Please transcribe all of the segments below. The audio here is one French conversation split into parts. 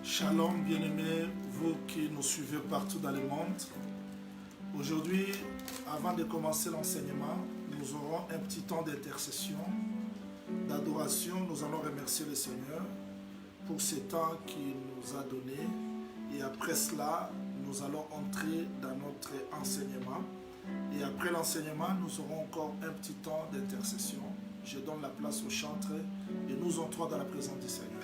Shalom bien-aimés, vous qui nous suivez partout dans le monde. Aujourd'hui, avant de commencer l'enseignement, nous aurons un petit temps d'intercession, d'adoration. Nous allons remercier le Seigneur pour ce temps qu'il nous a donné. Et après cela, nous allons entrer dans notre enseignement. Et après l'enseignement, nous aurons encore un petit temps d'intercession. Je donne la place au chantre et nous entrons dans la présence du Seigneur.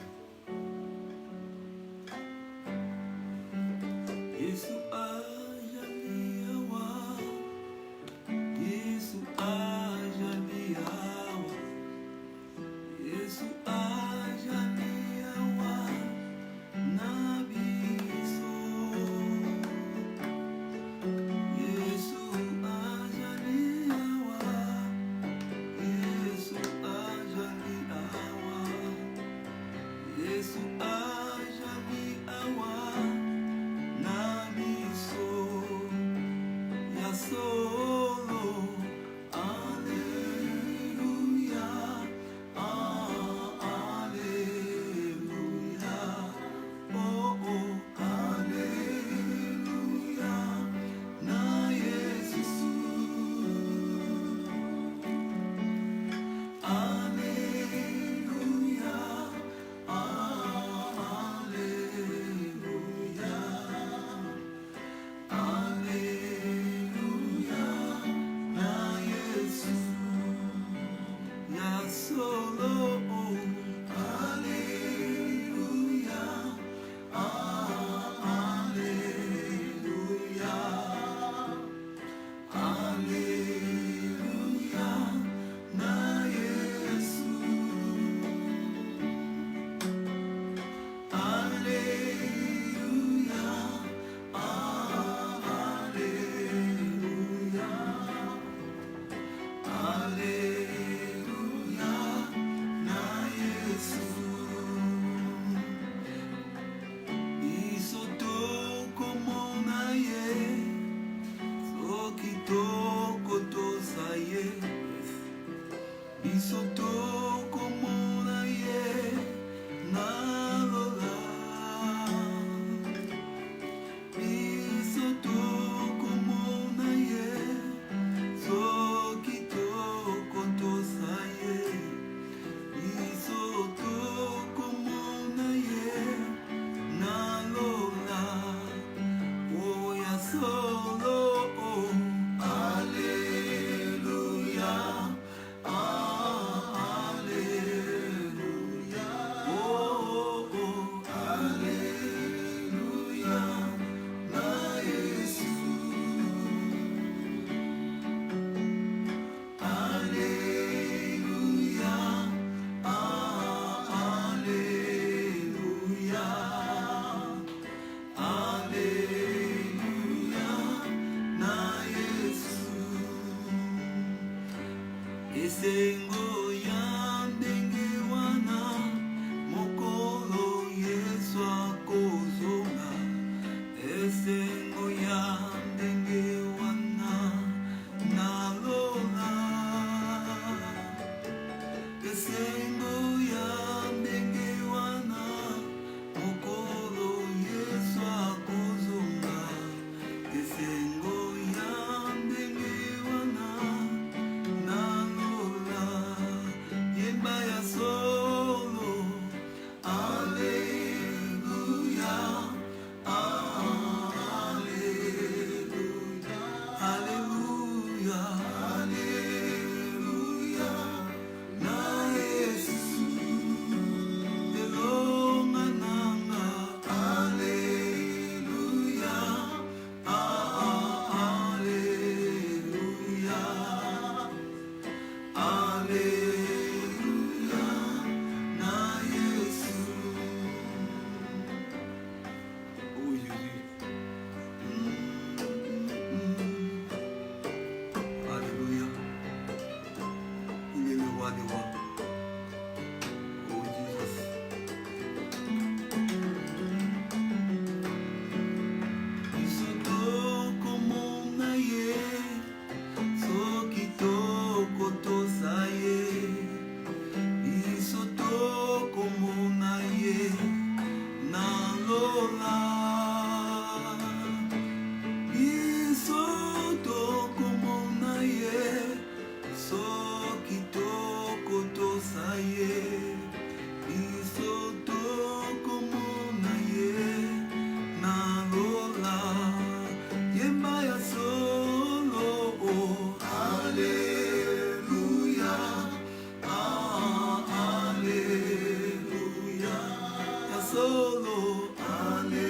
solo, Alléluia,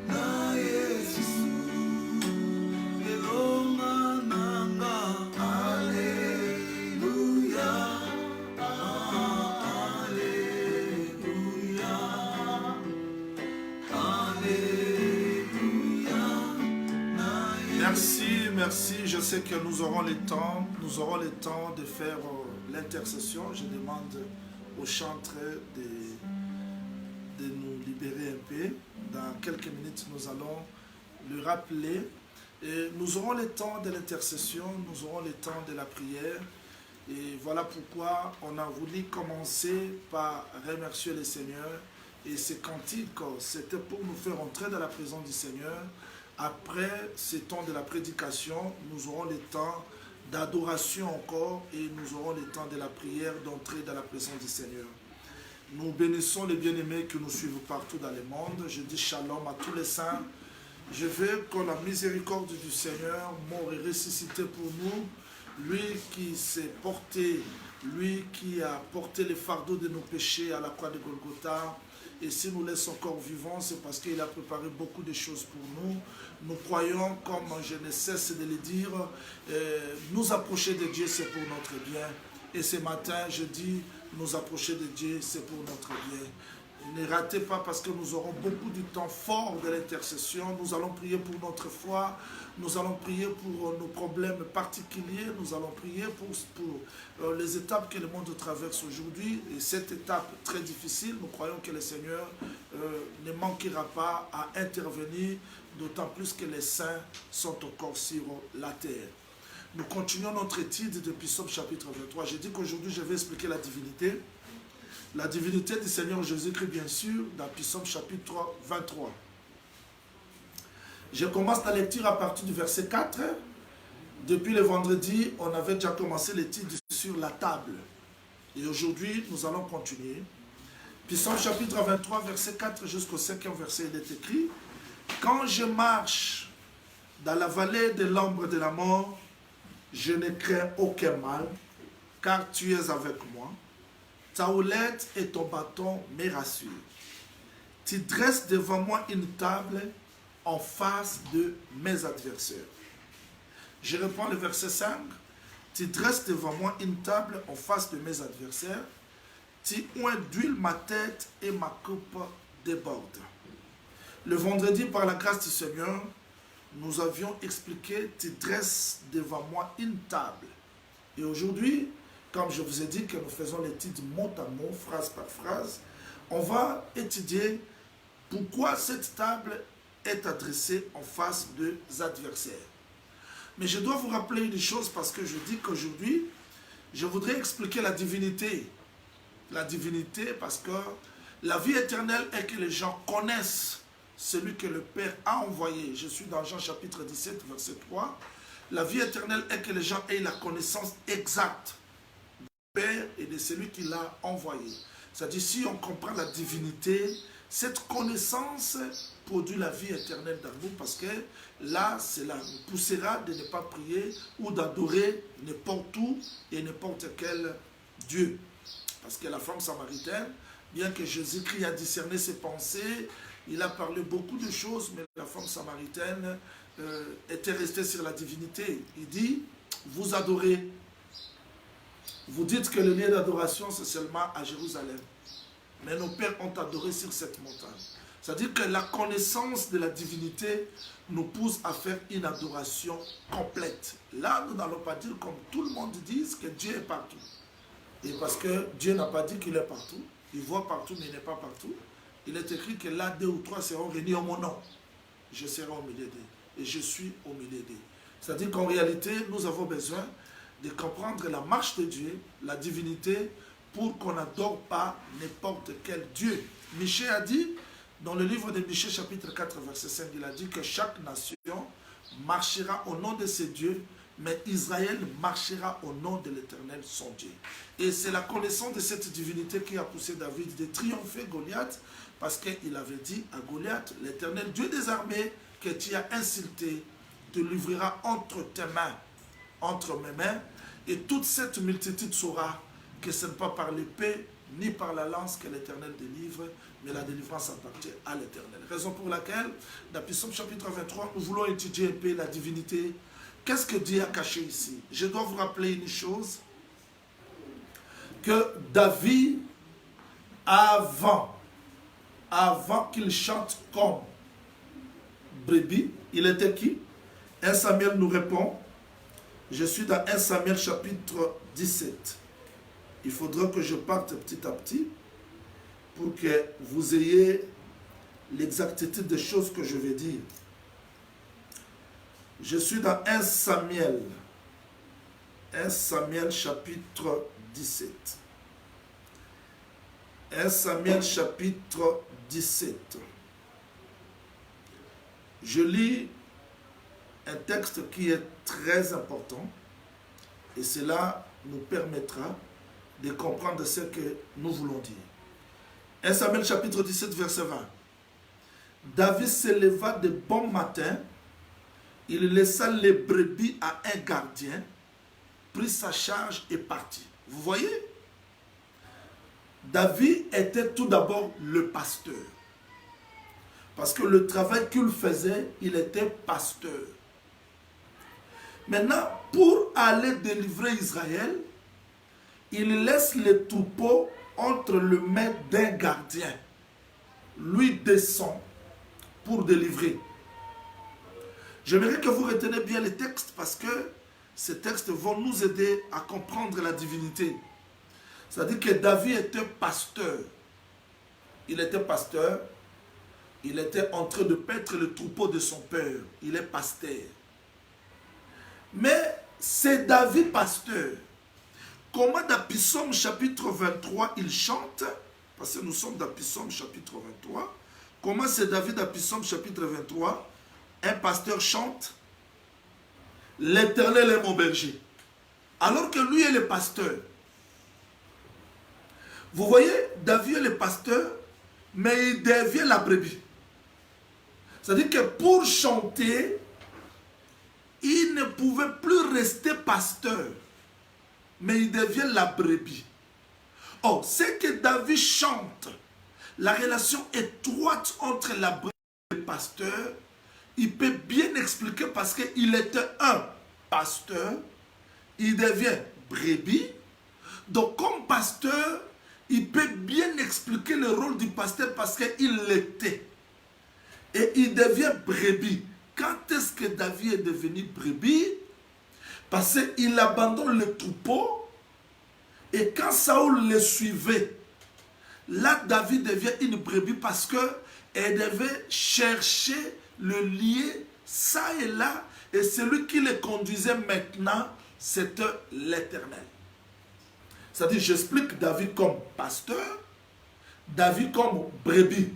na Yesu, elonga nanga, Alléluia, Alléluia, Alléluia, na Yesu. Merci, merci, je sais que nous aurons le temps de faire l'intercession. Je demande au chantre de nous libérer un peu. Dans quelques minutes, nous allons le rappeler. Et nous aurons le temps de l'intercession, nous aurons le temps de la prière. Et voilà pourquoi on a voulu commencer par remercier le Seigneur. Et ces cantiques, c'était pour nous faire entrer dans la présence du Seigneur. Après ce temps de la prédication, nous aurons le temps d'adoration encore et nous aurons le temps de la prière, d'entrer dans la présence du Seigneur. Nous bénissons les bien-aimés qui nous suivent partout dans le monde. Je dis shalom à tous les saints. Je veux que la miséricorde du Seigneur, mort et ressuscité pour nous, lui qui s'est porté, lui qui a porté les fardeaux de nos péchés à la croix de Golgotha, et si nous laisse encore vivants, c'est parce qu'il a préparé beaucoup de choses pour nous. Nous croyons, comme je ne cesse de le dire, nous approcher de Dieu, c'est pour notre bien. Et ce matin, je dis, nous approcher de Dieu, c'est pour notre bien. Ne ratez pas parce que nous aurons beaucoup de temps fort de l'intercession. Nous allons prier pour notre foi. Nous allons prier pour nos problèmes particuliers. Nous allons prier pour les étapes que le monde traverse aujourd'hui. Et cette étape très difficile, nous croyons que le Seigneur ne manquera pas à intervenir, d'autant plus que les saints sont encore sur la terre. Nous continuons notre étude depuis Psaume chapitre 23. J'ai dit qu'aujourd'hui, je vais expliquer la divinité. La divinité du Seigneur Jésus-Christ, bien sûr, dans Psaume chapitre 23. Je commence la lecture à partir du verset 4. Depuis le vendredi, on avait déjà commencé l'étude sur la table. Et aujourd'hui, nous allons continuer. Psaume chapitre 23, verset 4 jusqu'au 5e verset, il est écrit: quand je marche dans la vallée de l'ombre de la mort, je ne crains aucun mal, car tu es avec moi. Ta houlette et ton bâton me rassurent. Tu dresses devant moi une table en face de mes adversaires. Je reprends le verset 5. Tu dresses devant moi une table en face de mes adversaires. Tu oins d'huile ma tête et ma coupe déborde. Le vendredi, par la grâce du Seigneur, nous avions expliqué, tu dresses devant moi une table. Et aujourd'hui, comme je vous ai dit que nous faisons l'étude mot à mot, phrase par phrase, on va étudier pourquoi cette table est adressée en face des adversaires. Mais je dois vous rappeler une chose parce que je dis qu'aujourd'hui, je voudrais expliquer la divinité. La divinité parce que la vie éternelle est que les gens connaissent celui que le Père a envoyé. Je suis dans Jean chapitre 17, verset 3. La vie éternelle est que les gens aient la connaissance exacte Père et de celui qui l'a envoyé. C'est-à-dire, si on comprend la divinité, cette connaissance produit la vie éternelle dans nous, parce que là, cela nous poussera de ne pas prier ou d'adorer n'importe où et n'importe quel Dieu. Parce que la femme samaritaine, bien que Jésus-Christ a discerné ses pensées, il a parlé beaucoup de choses, mais la femme samaritaine était restée sur la divinité. Il dit, vous adorez. Vous dites que le lieu d'adoration, c'est seulement à Jérusalem. Mais nos pères ont adoré sur cette montagne. C'est-à-dire que la connaissance de la divinité nous pousse à faire une adoration complète. Là, nous n'allons pas dire comme tout le monde dit que Dieu est partout. Et parce que Dieu n'a pas dit qu'il est partout. Il voit partout, mais il n'est pas partout. Il est écrit que là, 2 ou 3 seront réunis en mon nom. Je serai au milieu d'eux. Et je suis au milieu d'eux. C'est-à-dire qu'en réalité, nous avons besoin de comprendre la marche de Dieu, la divinité, pour qu'on n'adore pas n'importe quel Dieu. Michée a dit, dans le livre de Michée, chapitre 4, verset 5, il a dit que chaque nation marchera au nom de ses dieux, mais Israël marchera au nom de l'Éternel, son Dieu. Et c'est la connaissance de cette divinité qui a poussé David de triompher Goliath, parce qu'il avait dit à Goliath, l'Éternel, Dieu des armées, que tu as insulté, te livrera entre tes mains, entre mes mains, et toute cette multitude saura que ce n'est pas par l'épée ni par la lance que l'Éternel délivre, mais la délivrance appartient à l'Éternel. Raison pour laquelle, dans Psaume chapitre 23, nous voulons étudier un peu la divinité. Qu'est-ce que Dieu a caché ici? Je dois vous rappeler une chose, que David, avant qu'il chante comme brebis, il était qui? 1 Samuel nous répond, je suis dans 1 Samuel chapitre 17. Il faudra que je parte petit à petit pour que vous ayez l'exactitude des choses que je vais dire. Je suis dans 1 Samuel chapitre 17. 1 Samuel chapitre 17. Je lis un texte qui est très important et cela nous permettra de comprendre ce que nous voulons dire. 1 Samuel chapitre 17 verset 20. David se leva de bon matin, il laissa les brebis à un gardien, prit sa charge et partit. Vous voyez? David était tout d'abord le pasteur. Parce que le travail qu'il faisait, il était pasteur. Maintenant, pour aller délivrer Israël, il laisse les troupeaux entre les mains d'un gardien. Lui descend pour délivrer. J'aimerais que vous reteniez bien les textes parce que ces textes vont nous aider à comprendre la divinité. C'est-à-dire que David était pasteur. Il était pasteur. Il était en train de paître le troupeau de son père. Il est pasteur. Mais c'est David pasteur. Comment dans Psaume chapitre 23 il chante? Parce que nous sommes dans Psaume chapitre 23. Comment c'est David dans Psaume chapitre 23? Un pasteur chante. L'Éternel est mon berger. Alors que lui est le pasteur. Vous voyez, David est le pasteur, mais il devient la brebis. C'est-à-dire que pour chanter, il ne pouvait plus rester pasteur, mais il devient la brebis. Or, c'est que David chante, la relation étroite entre la brebis et le pasteur, il peut bien expliquer parce qu'il était un pasteur, il devient brebis. Donc, comme pasteur, il peut bien expliquer le rôle du pasteur parce qu'il l'était. Et il devient brebis. Quand est-ce que David est devenu brebis? Parce qu'il abandonne le troupeau. Et quand Saoul le suivait, là David devient une brebis parce qu'elle devait chercher le lier ça et là. Et celui qui le conduisait maintenant, c'était l'Éternel. C'est-à-dire, j'explique David comme pasteur, David comme brebis.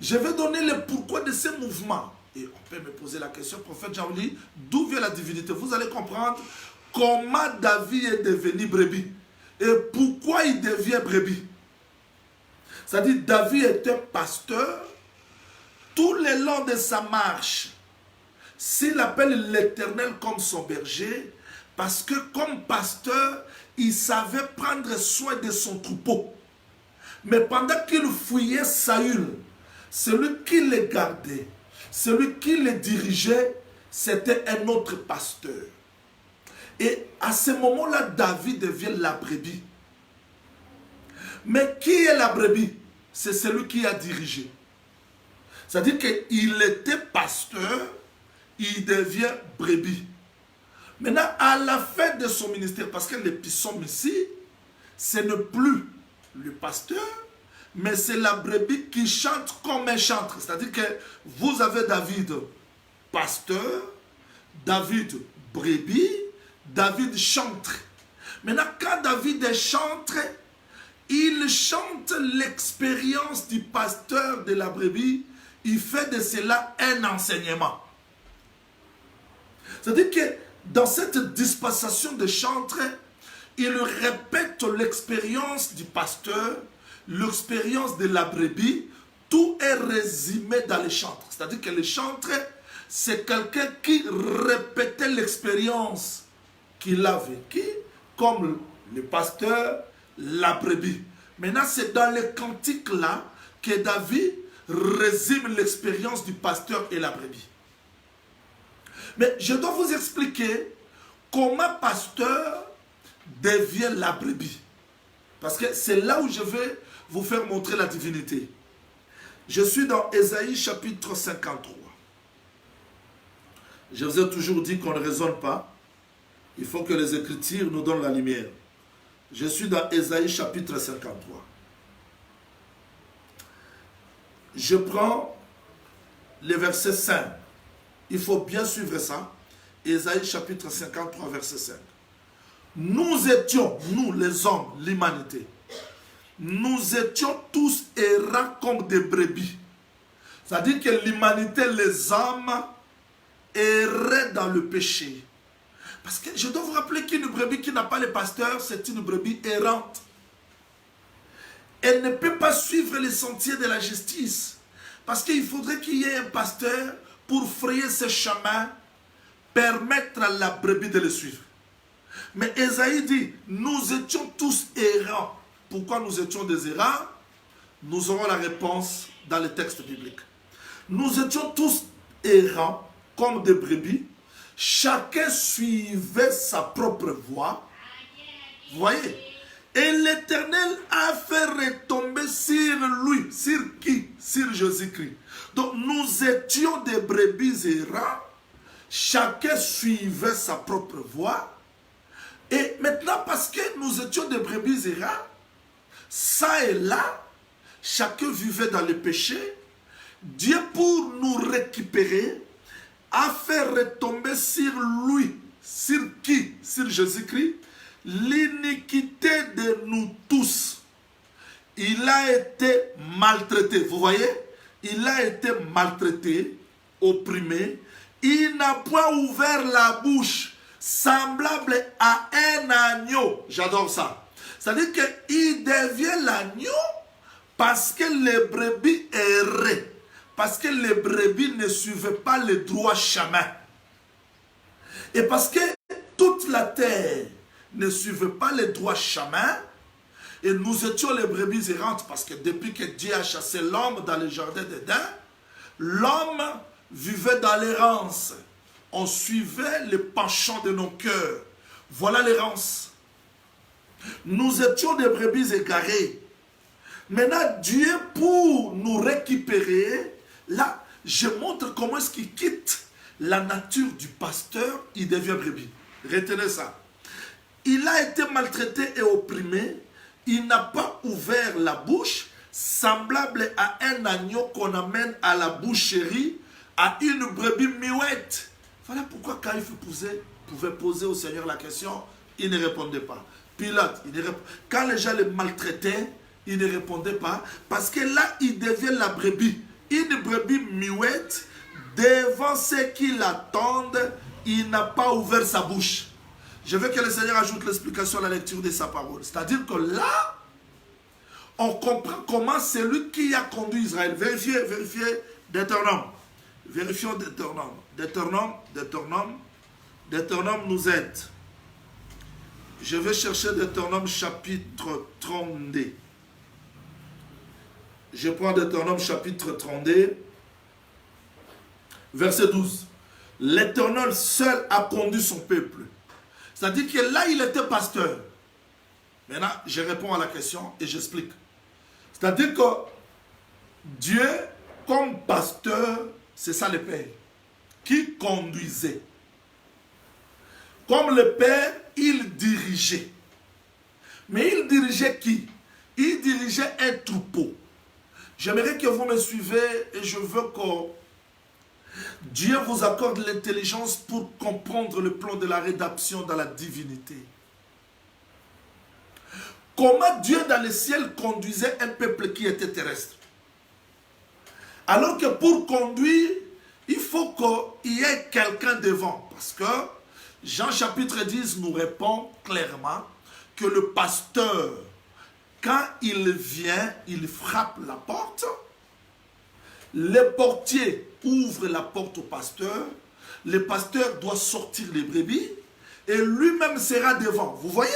Je vais donner le pourquoi de ces mouvements. Et on peut me poser la question, prophète Jean-Louis, d'où vient la divinité? Vous allez comprendre comment David est devenu brebis. Et pourquoi il devient brebis. C'est-à-dire, David était pasteur. Tout le long de sa marche, s'il appelle l'Éternel comme son berger, parce que comme pasteur, il savait prendre soin de son troupeau. Mais pendant qu'il fouillait Saül, celui qui le gardait, celui qui le dirigeait, c'était un autre pasteur. Et à ce moment-là, David devient la brebis. Mais qui est la brebis? C'est celui qui a dirigé. C'est-à-dire qu'il était pasteur, il devient brebis. Maintenant, à la fin de son ministère, parce que les psaumes ici, ce n'est plus le pasteur, mais c'est la brebis qui chante comme un chantre. C'est-à-dire que vous avez David pasteur, David brebis, David chantre. Maintenant, quand David est chantre, il chante l'expérience du pasteur de la brebis, il fait de cela un enseignement. C'est-à-dire que dans cette dispensation de chantre, il répète l'expérience du pasteur, l'expérience de la brebis, tout est résumé dans les chantres. C'est-à-dire que le chantre, c'est quelqu'un qui répétait l'expérience qu'il a vécue, comme le pasteur, la brebis. Maintenant, c'est dans les cantiques là que David résume l'expérience du pasteur et la brebis. Mais je dois vous expliquer comment pasteur devient la brebis. Parce que c'est là où je vais vous faire montrer la divinité. Je suis dans Ésaïe chapitre 53. Je vous ai toujours dit qu'on ne raisonne pas. Il faut que les Écritures nous donnent la lumière. Je suis dans Ésaïe chapitre 53. Je prends le verset 5. Il faut bien suivre ça. Ésaïe chapitre 53, verset 5. Nous étions, nous les hommes, l'humanité, nous étions tous errants comme des brebis. C'est-à-dire que l'humanité, les hommes, erraient dans le péché. Parce que je dois vous rappeler qu'une brebis qui n'a pas le pasteur, c'est une brebis errante. Elle ne peut pas suivre les sentiers de la justice. Parce qu'il faudrait qu'il y ait un pasteur pour frayer ce chemin, permettre à la brebis de le suivre. Mais Ésaïe dit, nous étions tous errants. Pourquoi nous étions des errants? Nous aurons la réponse dans le texte biblique. Nous étions tous errants, comme des brebis. Chacun suivait sa propre voie. Vous voyez? Et l'Éternel a fait retomber sur lui. Sur qui? Sur Jésus-Christ. Donc nous étions des brebis errants. Chacun suivait sa propre voie. Et maintenant, parce que nous étions des brebis errants, ça et là, chacun vivait dans le péché. Dieu, pour nous récupérer, a fait retomber sur lui. Sur qui? Sur Jésus-Christ. L'iniquité de nous tous. Il a été maltraité. Vous voyez? Il a été maltraité, opprimé. Il n'a point ouvert la bouche, semblable à un agneau. J'adore ça. C'est-à-dire qu'il devient l'agneau parce que les brebis erraient. Parce que les brebis ne suivaient pas le droit chemin. Et parce que toute la terre ne suivait pas le droit chemin, et nous étions les brebis errantes, parce que depuis que Dieu a chassé l'homme dans le jardin d'Éden, l'homme vivait dans l'errance. On suivait les penchants de nos cœurs. Voilà l'errance. Nous étions des brebis égarées. Maintenant, Dieu, pour nous récupérer, là, je montre comment est-ce qu'il quitte la nature du pasteur, il devient brebis. Retenez ça. Il a été maltraité et opprimé. Il n'a pas ouvert la bouche, semblable à un agneau qu'on amène à la boucherie, à une brebis muette. Voilà pourquoi quand il pouvait poser au Seigneur la question, il ne répondait pas. Pilate, quand les gens le maltraitaient, il ne répondait pas, parce que là, il devient la brebis. Une brebis muette, devant ceux qui l'attendent, il n'a pas ouvert sa bouche. Je veux que le Seigneur ajoute l'explication à la lecture de sa parole. C'est-à-dire que là, on comprend comment c'est lui qui a conduit Israël. Vérifiez Deutéronome. Vérifions Deutéronome nous aide. Je vais chercher Deutéronome chapitre 32. Je prends Deutéronome chapitre 32, verset 12. L'Éternel seul a conduit son peuple. C'est-à-dire que là, il était pasteur. Maintenant, je réponds à la question et j'explique. C'est-à-dire que Dieu, comme pasteur, c'est ça le Père, qui conduisait. Comme le Père, il dirigeait. Mais il dirigeait qui? Il dirigeait un troupeau. J'aimerais que vous me suivez et je veux que Dieu vous accorde l'intelligence pour comprendre le plan de la rédemption dans la divinité. Comment Dieu dans le ciel conduisait un peuple qui était terrestre. Alors que pour conduire, il faut qu'il y ait quelqu'un devant. Parce que Jean chapitre 10 nous répond clairement que le pasteur, quand il vient, il frappe la porte. Le portier ouvre la porte au pasteur. Le pasteur doit sortir les brebis et lui-même sera devant. Vous voyez?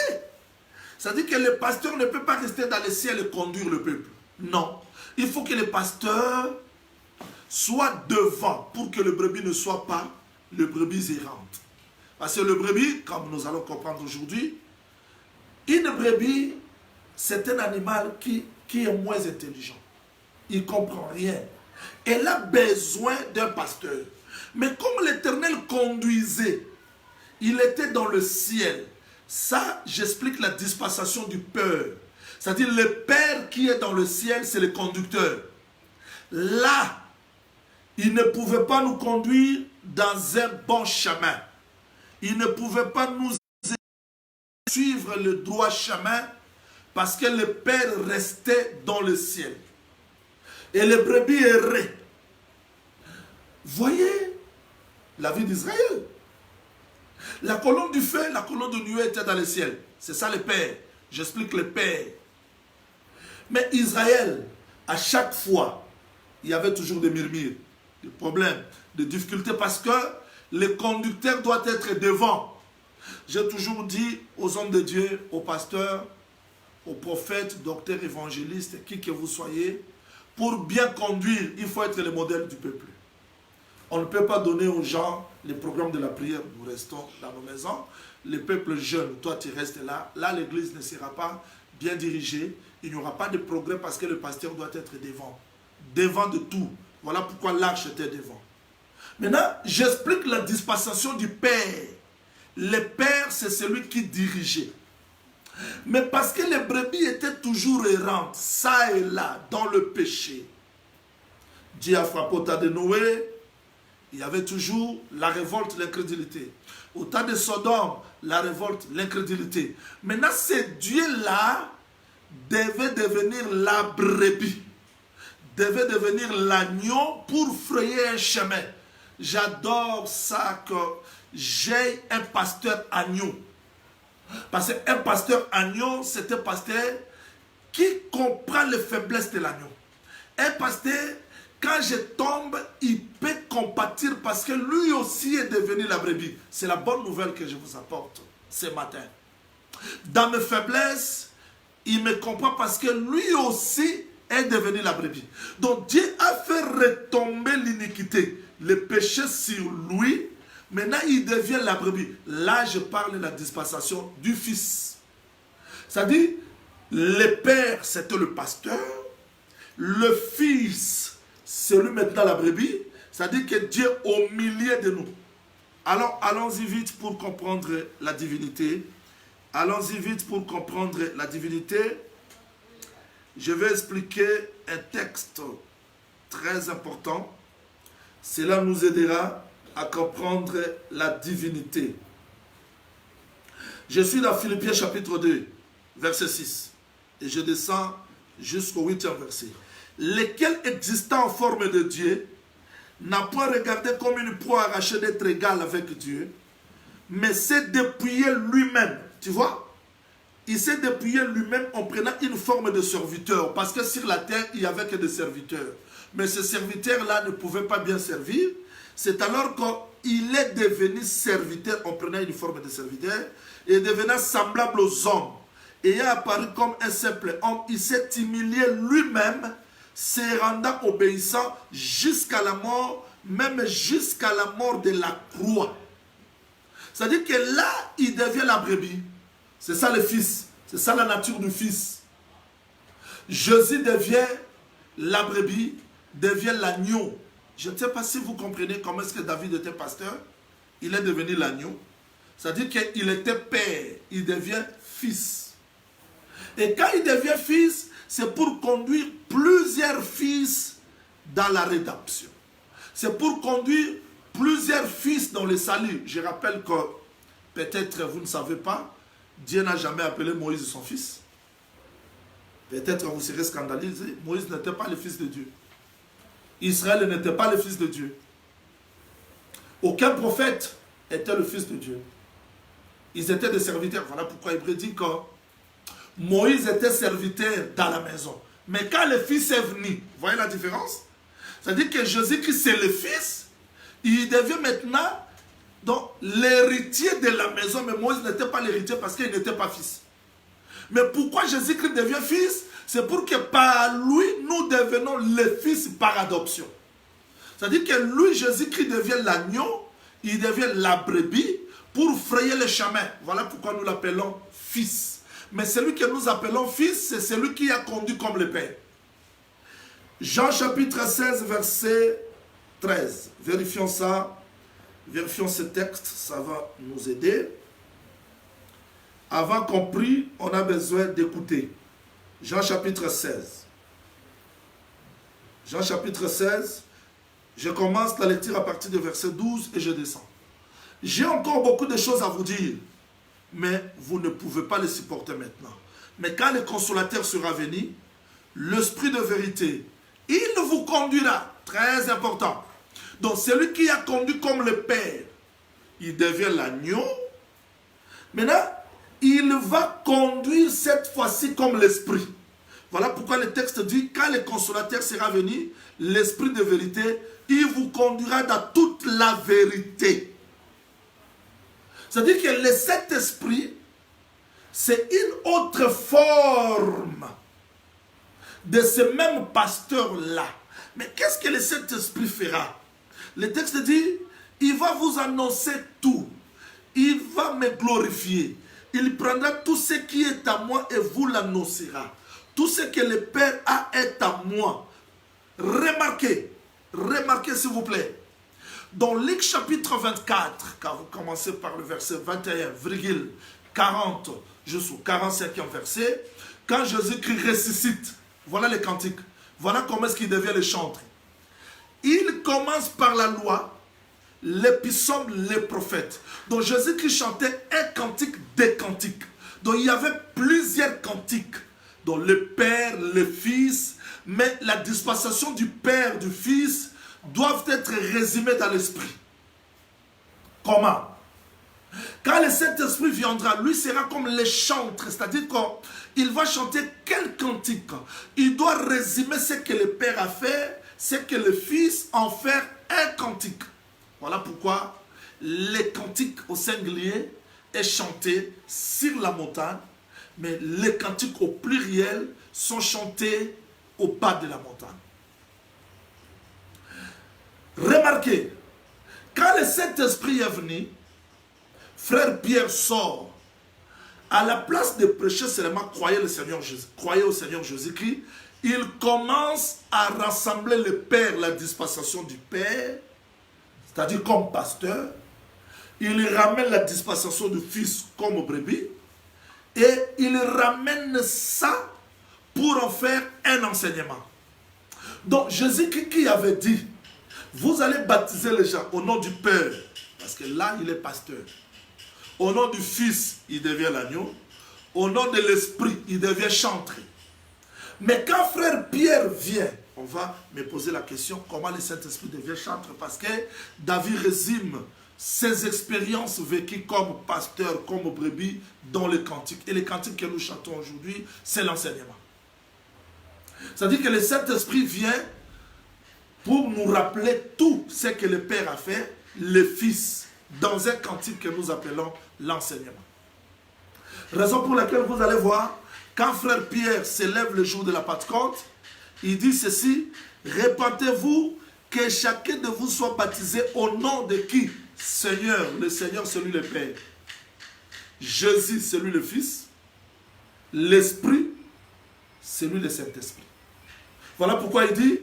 Ça dit que le pasteur ne peut pas rester dans le ciel et conduire le peuple. Non. Il faut que le pasteur soit devant pour que le brebis ne soit pas le brebis errante. Parce que le brebis, comme nous allons comprendre aujourd'hui, une brebis, c'est un animal qui est moins intelligent. Il ne comprend rien. Elle a besoin d'un pasteur. Mais comme l'Éternel conduisait, il était dans le ciel. Ça, j'explique la dispensation du Père. C'est-à-dire le Père qui est dans le ciel, c'est le conducteur. Là, il ne pouvait pas nous conduire dans un bon chemin. Il ne pouvait pas nous suivre le droit chemin parce que le Père restait dans le ciel. Et les brebis erraient. Voyez la vie d'Israël. La colonne du feu, la colonne de nuée était dans le ciel. C'est ça le Père. J'explique le Père. Mais Israël, à chaque fois, il y avait toujours des murmures, des problèmes, des difficultés parce que le conducteur doit être devant. J'ai toujours dit aux hommes de Dieu, aux pasteurs, aux prophètes, docteurs, évangélistes, qui que vous soyez, pour bien conduire, il faut être le modèle du peuple. On ne peut pas donner aux gens les programmes de la prière. Nous restons dans nos maisons. Le peuple jeune, toi tu restes là. Là, l'église ne sera pas bien dirigée. Il n'y aura pas de progrès parce que le pasteur doit être devant. Devant de tout. Voilà pourquoi l'arche était devant. Maintenant, j'explique la dispensation du Père. Le Père, c'est celui qui dirigeait. Mais parce que les brebis étaient toujours errantes, ça et là, dans le péché. Dieu a frappé au tas de Noé. Il y avait toujours la révolte, l'incrédulité. Au temps de Sodome, la révolte, l'incrédulité. Maintenant, ce Dieu-là devait devenir la brebis, devait devenir l'agneau pour frayer un chemin. J'adore ça que j'ai un pasteur agneau. Parce qu'un pasteur agneau, c'est un pasteur qui comprend les faiblesses de l'agneau. Un pasteur, quand je tombe, il peut compatir parce que lui aussi est devenu la brebis. C'est la bonne nouvelle que je vous apporte ce matin. Dans mes faiblesses, il me comprend parce que lui aussi est devenu la brebis. Donc Dieu a fait retomber l'iniquité, le péché sur lui. Maintenant, il devient la brebis. Là, je parle de la dispensation du Fils. C'est-à-dire, le Père, c'était le pasteur. Le Fils, c'est lui maintenant la brebis. C'est-à-dire que Dieu est au milieu de nous. Alors, allons-y vite pour comprendre la divinité. Allons-y vite pour comprendre la divinité. Je vais expliquer un texte très important. Cela nous aidera à comprendre la divinité. Je suis dans Philippiens chapitre 2, verset 6. Et je descends jusqu'au 8e verset. Lequel existant en forme de Dieu, n'a point regardé comme une proie arrachée d'être égal avec Dieu, mais s'est dépouillé lui-même. Tu vois? Il s'est dépouillé lui-même en prenant une forme de serviteur. Parce que sur la terre, il n'y avait que des serviteurs. Mais ces serviteurs-là ne pouvaient pas bien servir. C'est alors qu'il est devenu serviteur en prenant une forme de serviteur et devenant semblable aux hommes. Ayant apparu comme un simple homme, il s'est humilié lui-même, se rendant obéissant jusqu'à la mort, même jusqu'à la mort de la croix. C'est-à-dire que là, il devient la brebis. C'est ça le Fils. C'est ça la nature du Fils. Jésus devient la brebis, devient l'agneau. Je ne sais pas si vous comprenez comment est-ce que David était pasteur. Il est devenu l'agneau. C'est-à-dire qu'il était père. Il devient fils. Et quand il devient fils, c'est pour conduire plusieurs fils dans la rédemption. C'est pour conduire plusieurs fils dans le salut. Je rappelle que, peut-être vous ne savez pas, Dieu n'a jamais appelé Moïse son fils. Peut-être vous serez scandalisé. Moïse n'était pas le fils de Dieu. Israël n'était pas le fils de Dieu. Aucun prophète était le fils de Dieu. Ils étaient des serviteurs. Voilà pourquoi Hébreu dit que Moïse était serviteur dans la maison. Mais quand le fils est venu, vous voyez la différence? C'est-à-dire que Jésus-Christ, c'est le fils. Il devient maintenant l'héritier de la maison. Mais Moïse n'était pas l'héritier parce qu'il n'était pas fils. Mais pourquoi Jésus-Christ devient fils? C'est pour que par lui, nous devenons les fils par adoption. C'est-à-dire que lui, Jésus-Christ devient l'agneau, il devient la brebis pour frayer le chemin. Voilà pourquoi nous l'appelons fils. Mais celui que nous appelons fils, c'est celui qui a conduit comme le Père. Jean chapitre 16, verset 13. Vérifions ça. Vérifions ce texte, ça va nous aider. Avant qu'on prie, on a besoin d'écouter. Jean chapitre 16. Jean chapitre 16. Je commence la lecture à partir du verset 12 et je descends. J'ai encore beaucoup de choses à vous dire, mais vous ne pouvez pas les supporter maintenant. Mais quand le consolateur sera venu, l'Esprit de vérité, il vous conduira, très important. Donc celui qui a conduit comme le Père, il devient l'agneau. Maintenant, il va conduire cette fois-ci comme l'Esprit. Voilà pourquoi le texte dit, quand le consolateur sera venu, l'Esprit de vérité, il vous conduira dans toute la vérité. C'est-à-dire que le Saint-Esprit, c'est une autre forme de ce même pasteur-là. Mais qu'est-ce que le Saint-Esprit fera? Le texte dit, il va vous annoncer tout. Il va me glorifier. Il prendra tout ce qui est à moi et vous l'annoncera. Tout ce que le Père a est à moi. Remarquez s'il vous plaît. Dans Luc chapitre 24, quand vous commencez par le verset 21,40 jusqu'au 45e verset, quand Jésus-Christ ressuscite, voilà les cantiques. Voilà comment est-ce qu'il devient le chantre. Il commence par la loi, les psaumes, les prophètes. Donc Jésus-Christ chantait un cantique des cantiques. Donc il y avait plusieurs cantiques. Donc le Père, le Fils, mais la dispensation du Père, du Fils, doivent être résumées dans l'Esprit. Comment? Quand le Saint-Esprit viendra, lui sera comme le chantre, c'est-à-dire qu'il va chanter quel cantique. Il doit résumer ce que le Père a fait, ce que le Fils en fait un cantique. Voilà pourquoi les cantiques au singulier est chanté sur la montagne, mais les cantiques au pluriel sont chantés au bas de la montagne. Remarquez, quand le Saint-Esprit est venu, frère Pierre sort. À la place de prêcher seulement croyez au Seigneur Jésus-Christ, il commence à rassembler le Père, la dispensation du Père, c'est-à-dire comme pasteur. Il ramène la dispensation du Fils comme brebis. Et il ramène ça pour en faire un enseignement. Donc Jésus-Christ qui avait dit, vous allez baptiser les gens au nom du Père, parce que là il est pasteur. Au nom du Fils, il devient l'agneau. Au nom de l'Esprit, il devient chantre. Mais quand frère Pierre vient, on va me poser la question, comment le Saint-Esprit devient chantre? Parce que David résume ses expériences vécues comme pasteur, comme brebis, dans les cantiques. Et les cantiques que nous chantons aujourd'hui, c'est l'enseignement. C'est-à-dire que le Saint-Esprit vient pour nous rappeler tout ce que le Père a fait, le Fils, dans un cantique que nous appelons l'enseignement. Raison pour laquelle vous allez voir, quand frère Pierre s'élève le jour de la Pentecôte, il dit ceci, répentez-vous que chacun de vous soit baptisé au nom de qui? Seigneur, le Seigneur c'est lui le Père. Jésus c'est lui le Fils. L'Esprit c'est lui le Saint-Esprit. Voilà pourquoi il dit,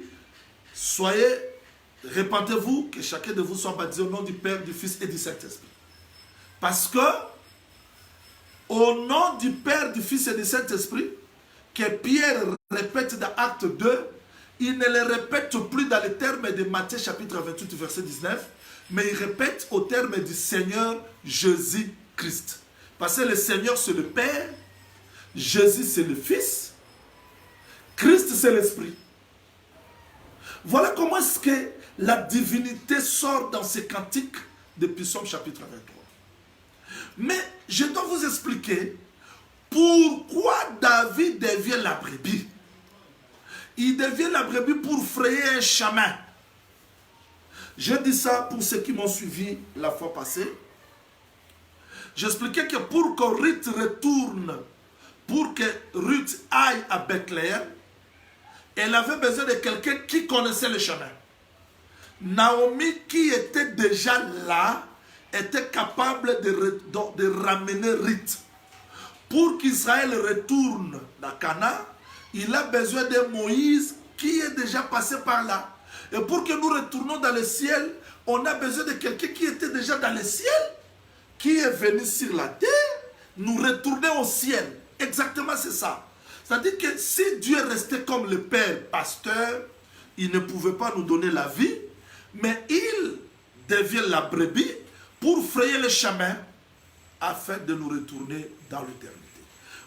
répentez-vous que chacun de vous soit baptisé au nom du Père, du Fils et du Saint-Esprit. Parce que au nom du Père, du Fils et du Saint-Esprit, que Pierre répète dans Acte 2, il ne le répète plus dans les termes de Matthieu chapitre 28 verset 19, mais il répète au terme du Seigneur Jésus-Christ. Parce que le Seigneur c'est le Père, Jésus c'est le Fils, Christ c'est l'Esprit. Voilà comment est-ce que la divinité sort dans ces cantiques de Psaume chapitre 23. Mais je dois vous expliquer pourquoi David devient la brebis. Il devient la brebis pour frayer un chemin. Je dis ça pour ceux qui m'ont suivi la fois passée. J'expliquais que pour qu'un rite retourne pour que Ruth aille à Bethléem, elle avait besoin de quelqu'un qui connaissait le chemin. Naomi, qui était déjà là, était capable de ramener Ruth. Pour qu'Israël retourne dans Canaan, il a besoin de Moïse qui est déjà passé par là. Et pour que nous retournions dans le ciel, on a besoin de quelqu'un qui était déjà dans le ciel, qui est venu sur la terre, nous retourner au ciel. Exactement, c'est ça. C'est-à-dire que si Dieu restait comme le Père pasteur, il ne pouvait pas nous donner la vie, mais il devient la brebis pour frayer le chemin afin de nous retourner dans l'éternité.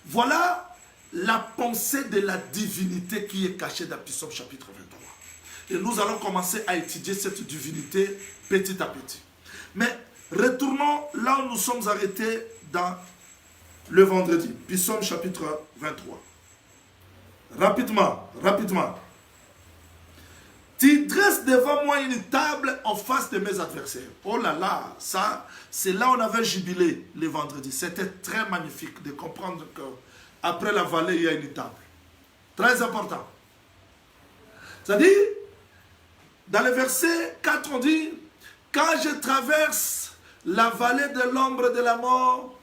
Voilà la pensée de la divinité qui est cachée dans Psaume chapitre 23. Et nous allons commencer à étudier cette divinité petit à petit. Mais retournons là où nous sommes arrêtés dans le vendredi. Psaume chapitre 23. Rapidement. Tu dresses devant moi une table en face de mes adversaires. Oh là là, ça, c'est là où on avait jubilé le vendredi. C'était très magnifique de comprendre qu'après la vallée, il y a une table. Très important. C'est-à-dire, dans le verset 4, on dit, quand je traverse la vallée de l'ombre de la mort,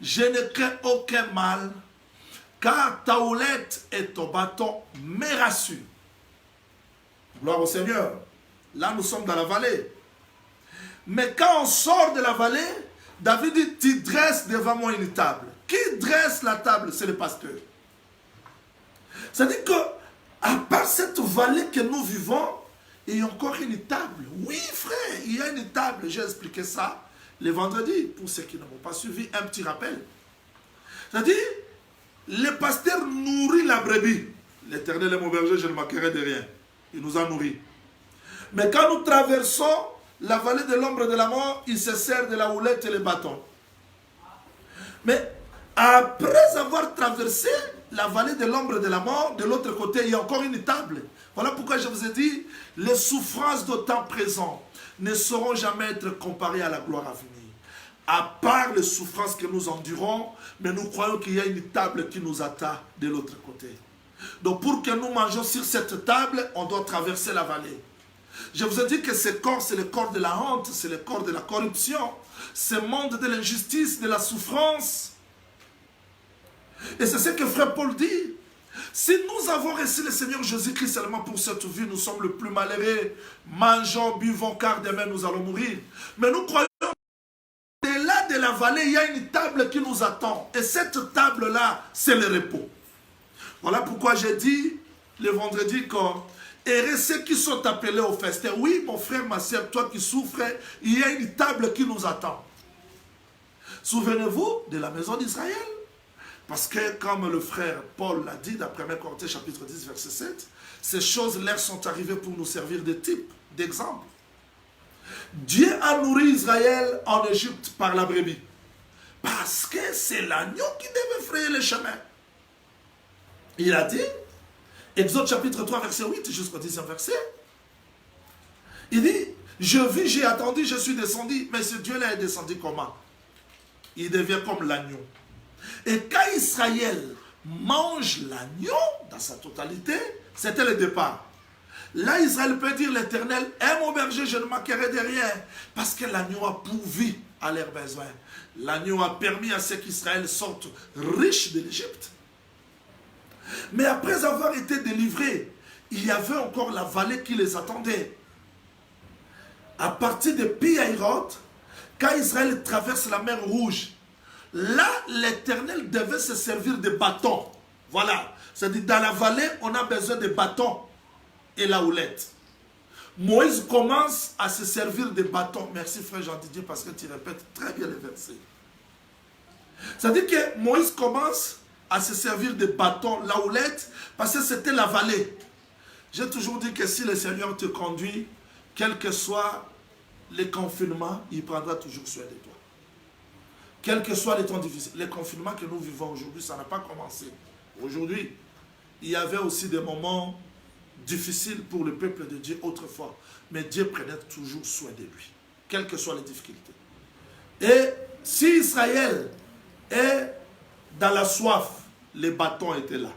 je ne crains aucun mal, car ta houlette et ton bâton me rassurent. Gloire au Seigneur. Là, nous sommes dans la vallée. Mais quand on sort de la vallée, David dit, tu dresses devant moi une table. Qui dresse la table? C'est le pasteur. C'est-à-dire que, à part cette vallée que nous vivons, il y a encore une table. Oui, frère, il y a une table. J'ai expliqué ça le vendredi. Pour ceux qui ne m'ont pas suivi, un petit rappel. C'est-à-dire, le pasteur nourrit la brebis. L'Éternel est mon berger, je ne manquerai de rien. Il nous a nourris. Mais quand nous traversons la vallée de l'ombre de la mort, il se sert de la houlette et le bâton. Mais après avoir traversé la vallée de l'ombre de la mort, de l'autre côté, il y a encore une table. Voilà pourquoi je vous ai dit, les souffrances de temps présent ne sauront jamais être comparées à la gloire à venir. À part les souffrances que nous endurons, mais nous croyons qu'il y a une table qui nous attend de l'autre côté. Donc pour que nous mangions sur cette table, on doit traverser la vallée. Je vous ai dit que ce corps, c'est le corps de la honte, c'est le corps de la corruption, ce monde de l'injustice, de la souffrance. Et c'est ce que frère Paul dit. Si nous avons reçu le Seigneur Jésus-Christ seulement pour cette vie, nous sommes le plus malheureux. Mangeons, buvons, car demain nous allons mourir. Mais nous croyons qu'au-delà de la vallée, il y a une table qui nous attend. Et cette table-là, c'est le repos. Voilà pourquoi j'ai dit le vendredi et ceux qui sont appelés au festin. Oui, mon frère, ma soeur, toi qui souffres, il y a une table qui nous attend. Souvenez-vous de la maison d'Israël. Parce que, comme le frère Paul l'a dit dans 1 Corinthiens chapitre 10, verset 7, ces choses leur sont arrivées pour nous servir de type, d'exemple. Dieu a nourri Israël en Égypte par la brebis. Parce que c'est l'agneau qui devait frayer le chemin. Il a dit, Exode chapitre 3, verset 8 jusqu'au 10e verset, il dit, je vis, j'ai attendu, je suis descendu, mais ce Dieu-là est descendu comment? Il devient comme l'agneau. Et quand Israël mange l'agneau dans sa totalité, c'était le départ. Là, Israël peut dire, l'Éternel est mon berger, je ne manquerai de rien. Parce que l'agneau a pourvu à leurs besoins. L'agneau a permis à ce qu'Israël sorte riche de l'Égypte. Mais après avoir été délivrés, il y avait encore la vallée qui les attendait. À partir de Pi-Hahiroth, quand Israël traverse la mer Rouge, là, l'Éternel devait se servir de bâtons. Voilà. C'est-à-dire, dans la vallée, on a besoin de bâtons et la houlette. Moïse commence à se servir de bâtons. Merci frère Jean-Didier parce que tu répètes très bien les versets. C'est-à-dire que Moïse commence à se servir de bâtons, la houlette, parce que c'était la vallée. J'ai toujours dit que si le Seigneur te conduit, quel que soit les confinements, il prendra toujours soin de toi. Quel que soit les temps difficiles. Les confinements que nous vivons aujourd'hui, ça n'a pas commencé. Aujourd'hui, il y avait aussi des moments difficiles pour le peuple de Dieu autrefois. Mais Dieu prenait toujours soin de lui, quelles que soient les difficultés. Et si Israël est dans la soif, les bâtons étaient là.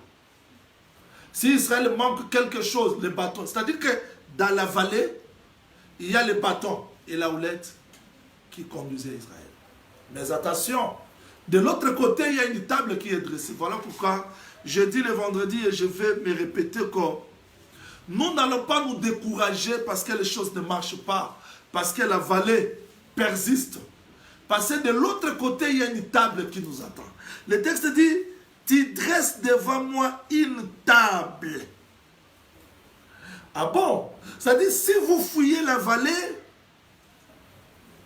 Si Israël manque quelque chose, les bâtons. C'est-à-dire que dans la vallée, il y a les bâtons et la houlette qui conduisaient Israël. Mais attention, de l'autre côté, il y a une table qui est dressée. Voilà pourquoi je dis le vendredi et je vais me répéter que nous n'allons pas nous décourager parce que les choses ne marchent pas, parce que la vallée persiste. Parce que de l'autre côté, il y a une table qui nous attend. Le texte dit, tu dresses devant moi une table. Ah bon? C'est-à-dire, si vous fouillez la vallée,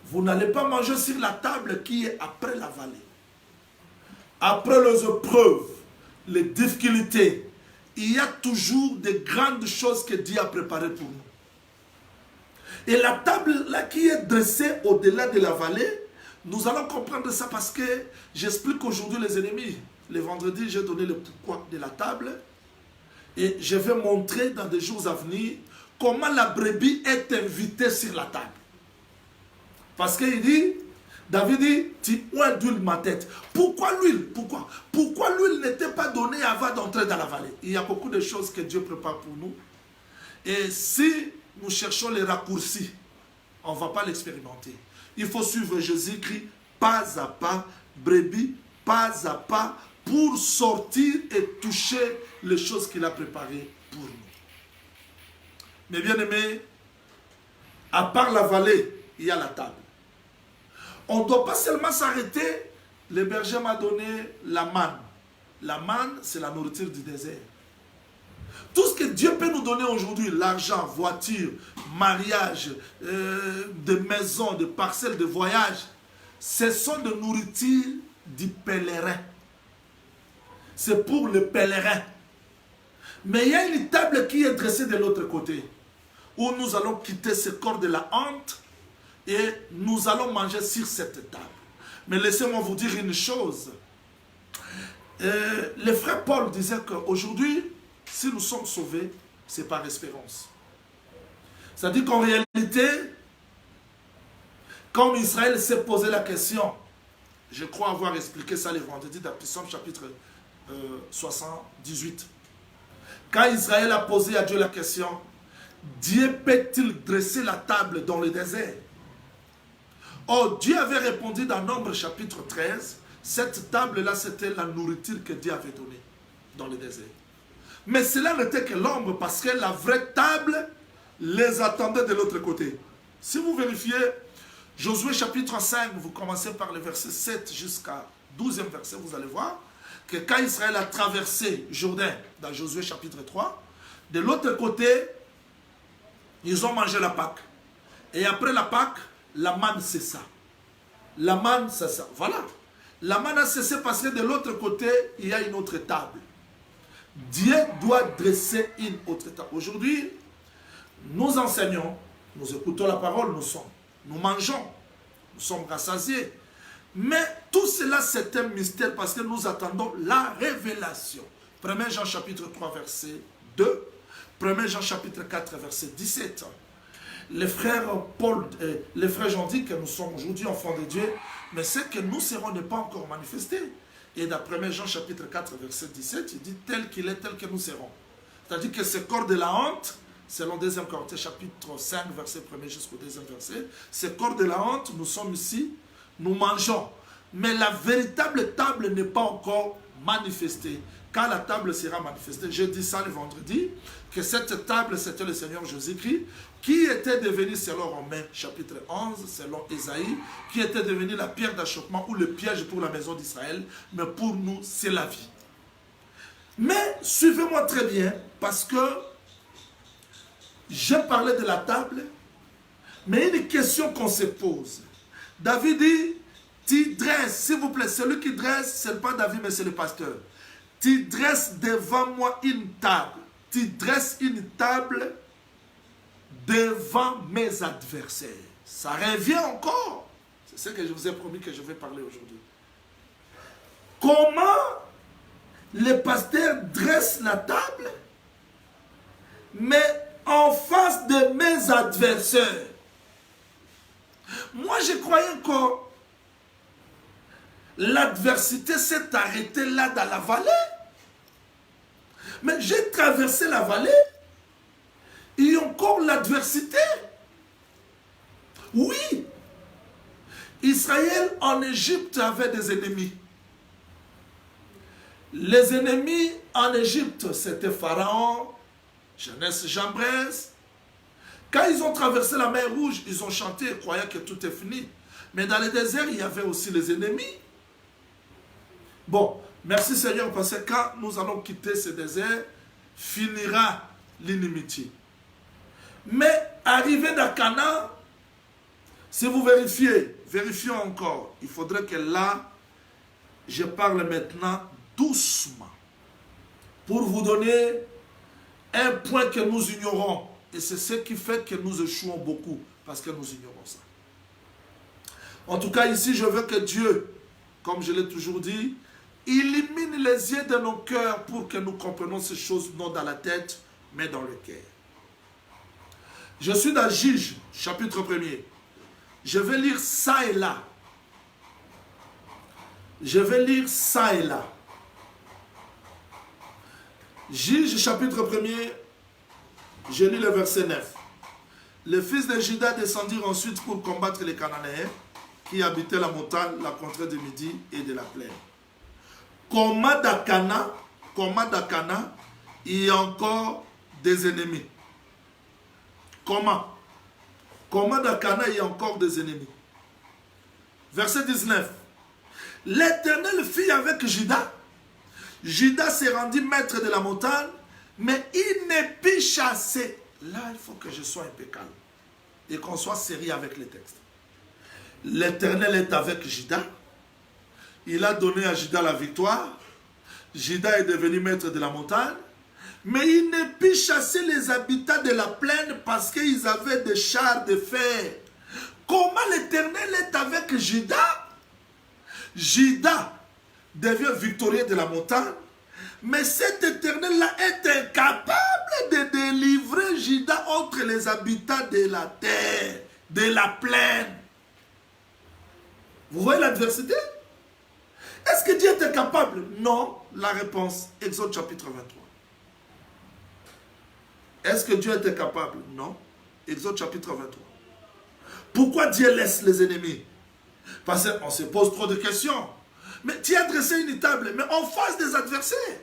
vous n'allez pas manger sur la table qui est après la vallée. Après les épreuves, les difficultés, il y a toujours de grandes choses que Dieu a préparées pour nous. Et la table là qui est dressée au-delà de la vallée, nous allons comprendre ça parce que j'explique aujourd'hui les ennemis. Le vendredi, j'ai donné le pourquoi de la table. Et je vais montrer dans des jours à venir comment la brebis est invitée sur la table. Parce qu'il dit, David dit, tu oins d'huile ma tête. Pourquoi l'huile? Pourquoi l'huile n'était pas donnée avant d'entrer dans la vallée? Il y a beaucoup de choses que Dieu prépare pour nous. Et si nous cherchons les raccourcis, on ne va pas l'expérimenter. Il faut suivre Jésus-Christ pas à pas, brebis, pas à pas, pour sortir et toucher les choses qu'il a préparées pour nous. Mais bien aimés, à part la vallée, il y a la table. On ne doit pas seulement s'arrêter. Le berger m'a donné la manne. La manne, c'est la nourriture du désert. Tout ce que Dieu peut nous donner aujourd'hui, l'argent, voiture, mariage, des maisons, des parcelles, de voyage, ce sont des nourritures du pèlerin. C'est pour le pèlerin. Mais il y a une table qui est dressée de l'autre côté, où nous allons quitter ce corps de la honte et nous allons manger sur cette table. Mais laissez-moi vous dire une chose. Le frère Paul disait qu'aujourd'hui, si nous sommes sauvés, c'est par espérance. C'est-à-dire qu'en réalité, comme Israël s'est posé la question, je crois avoir expliqué ça le vendredi dans Psaume chapitre 78. Quand Israël a posé à Dieu la question, Dieu peut-il dresser la table dans le désert? Or, Dieu avait répondu dans Nombre chapitre 13, cette table-là, c'était la nourriture que Dieu avait donnée dans le désert. Mais cela n'était que l'ombre parce que la vraie table les attendait de l'autre côté. Si vous vérifiez Josué chapitre 5, vous commencez par le verset 7 jusqu'à 12e verset, vous allez voir que quand Israël a traversé Jourdain dans Josué chapitre 3, de l'autre côté, ils ont mangé la Pâque. Et après la Pâque, la manne cessa. La manne cessa. Voilà. La manne a cessé parce que de l'autre côté, il y a une autre table. Dieu doit dresser une autre table. Aujourd'hui, nous enseignons, nous écoutons la parole, nous mangeons, nous sommes rassasiés. Mais tout cela, c'est un mystère parce que nous attendons la révélation. 1 Jean chapitre 3, verset 2. 1 Jean chapitre 4, verset 17. Les frères Jean dit que nous sommes aujourd'hui enfants de Dieu, mais ce que nous serons n'est pas encore manifesté. Et dans 1 Jean chapitre 4, verset 17, il dit tel qu'il est, tel que nous serons. C'est-à-dire que ce corps de la honte, selon 2 Corinthiens chapitre 5, verset 1 jusqu'au 2e verset, ce corps de la honte, nous sommes ici, nous mangeons. Mais la véritable table n'est pas encore manifestée. Quand la table sera manifestée, je dis ça le vendredi, que cette table, c'était le Seigneur Jésus-Christ, qui était devenu, selon Romains chapitre 11, selon Ésaïe, qui était devenu la pierre d'achoppement ou le piège pour la maison d'Israël, mais pour nous, c'est la vie. Mais, suivez-moi très bien, parce que j'ai parlé de la table, mais une question qu'on se pose. David dit, tu dresses, s'il vous plaît, celui qui dresse, ce n'est pas David, mais c'est le pasteur. Tu dresses devant moi une table. Tu dresses une table devant mes adversaires. Ça revient encore. C'est ce que je vous ai promis que je vais parler aujourd'hui. Comment le pasteur dresse la table, mais en face de mes adversaires? Moi, je croyais que l'adversité s'est arrêtée là dans la vallée. Mais j'ai traversé la vallée. Il y a encore l'adversité. Oui. Israël en Égypte avait des ennemis. Les ennemis en Égypte, c'était Pharaon, Genèse Jambres. Quand ils ont traversé la mer Rouge, ils ont chanté, croyant que tout est fini. Mais dans le désert, il y avait aussi les ennemis. Bon, merci Seigneur, parce que quand nous allons quitter ce désert, finira l'inimitié. Mais arrivé dans Canaan, si vous vérifiez encore, il faudrait que là, je parle maintenant doucement pour vous donner un point que nous ignorons. Et c'est ce qui fait que nous échouons beaucoup, parce que nous ignorons ça. En tout cas, ici, je veux que Dieu, comme je l'ai toujours dit, illumine les yeux de nos cœurs pour que nous comprenions ces choses non dans la tête, mais dans le cœur. Je suis dans Juge, chapitre 1er. Je vais lire ça et là. Je vais lire ça et là. Juge, chapitre 1er, je lis le verset 9. Les fils de Juda descendirent ensuite pour combattre les Cananéens qui habitaient la montagne, la contrée de Midi et de la plaine. Comme d'Akana, il y a encore des ennemis. Comment d'Akana, il y a encore des ennemis. Verset 19. L'Éternel fit avec Juda. Juda s'est rendu maître de la montagne, mais il n'est plus chassé. Là, il faut que je sois un peu calme et qu'on soit sérieux avec les textes. L'Éternel est avec Juda. Il a donné à Juda la victoire. Juda est devenu maître de la montagne. Mais il n'est plus chassé les habitants de la plaine parce qu'ils avaient des chars de fer. Comment l'Éternel est avec Juda? Juda devient victorieux de la montagne. Mais cet Éternel-là est incapable de délivrer Juda entre les habitants de la terre, de la plaine. Vous voyez l'adversité? Est-ce que Dieu est capable? Non. La réponse, Exode chapitre 23. Est-ce que Dieu était capable? Non. Exode chapitre 23. Pourquoi Dieu laisse les ennemis? Parce qu'on se pose trop de questions. Mais tu as dressé une table, mais en face des adversaires.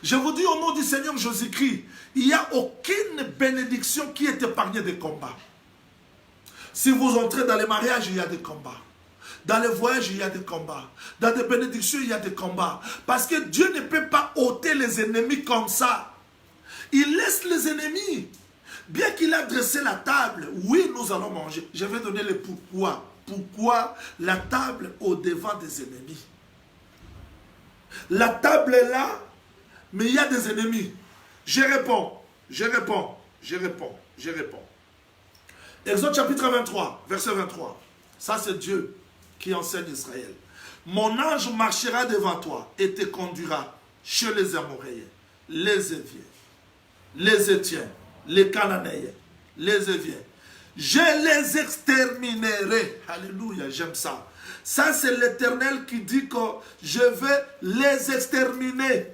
Je vous dis au nom du Seigneur Jésus-Christ, il n'y a aucune bénédiction qui est épargnée des combats. Si vous entrez dans les mariages, il y a des combats. Dans les voyages, il y a des combats. Dans des bénédictions, il y a des combats. Parce que Dieu ne peut pas ôter les ennemis comme ça. Il laisse les ennemis. Bien qu'il a dressé la table, oui, nous allons manger. Je vais donner le pourquoi. Pourquoi la table au devant des ennemis? La table est là, mais il y a des ennemis. Je réponds. Exode chapitre 23, verset 23. Ça, c'est Dieu qui enseigne Israël. Mon ange marchera devant toi et te conduira chez les Amoréens, les Éviens, les Étiens, les Cananéens, les Éviens. Je les exterminerai. Alléluia, j'aime ça. Ça, c'est l'Éternel qui dit que je vais les exterminer.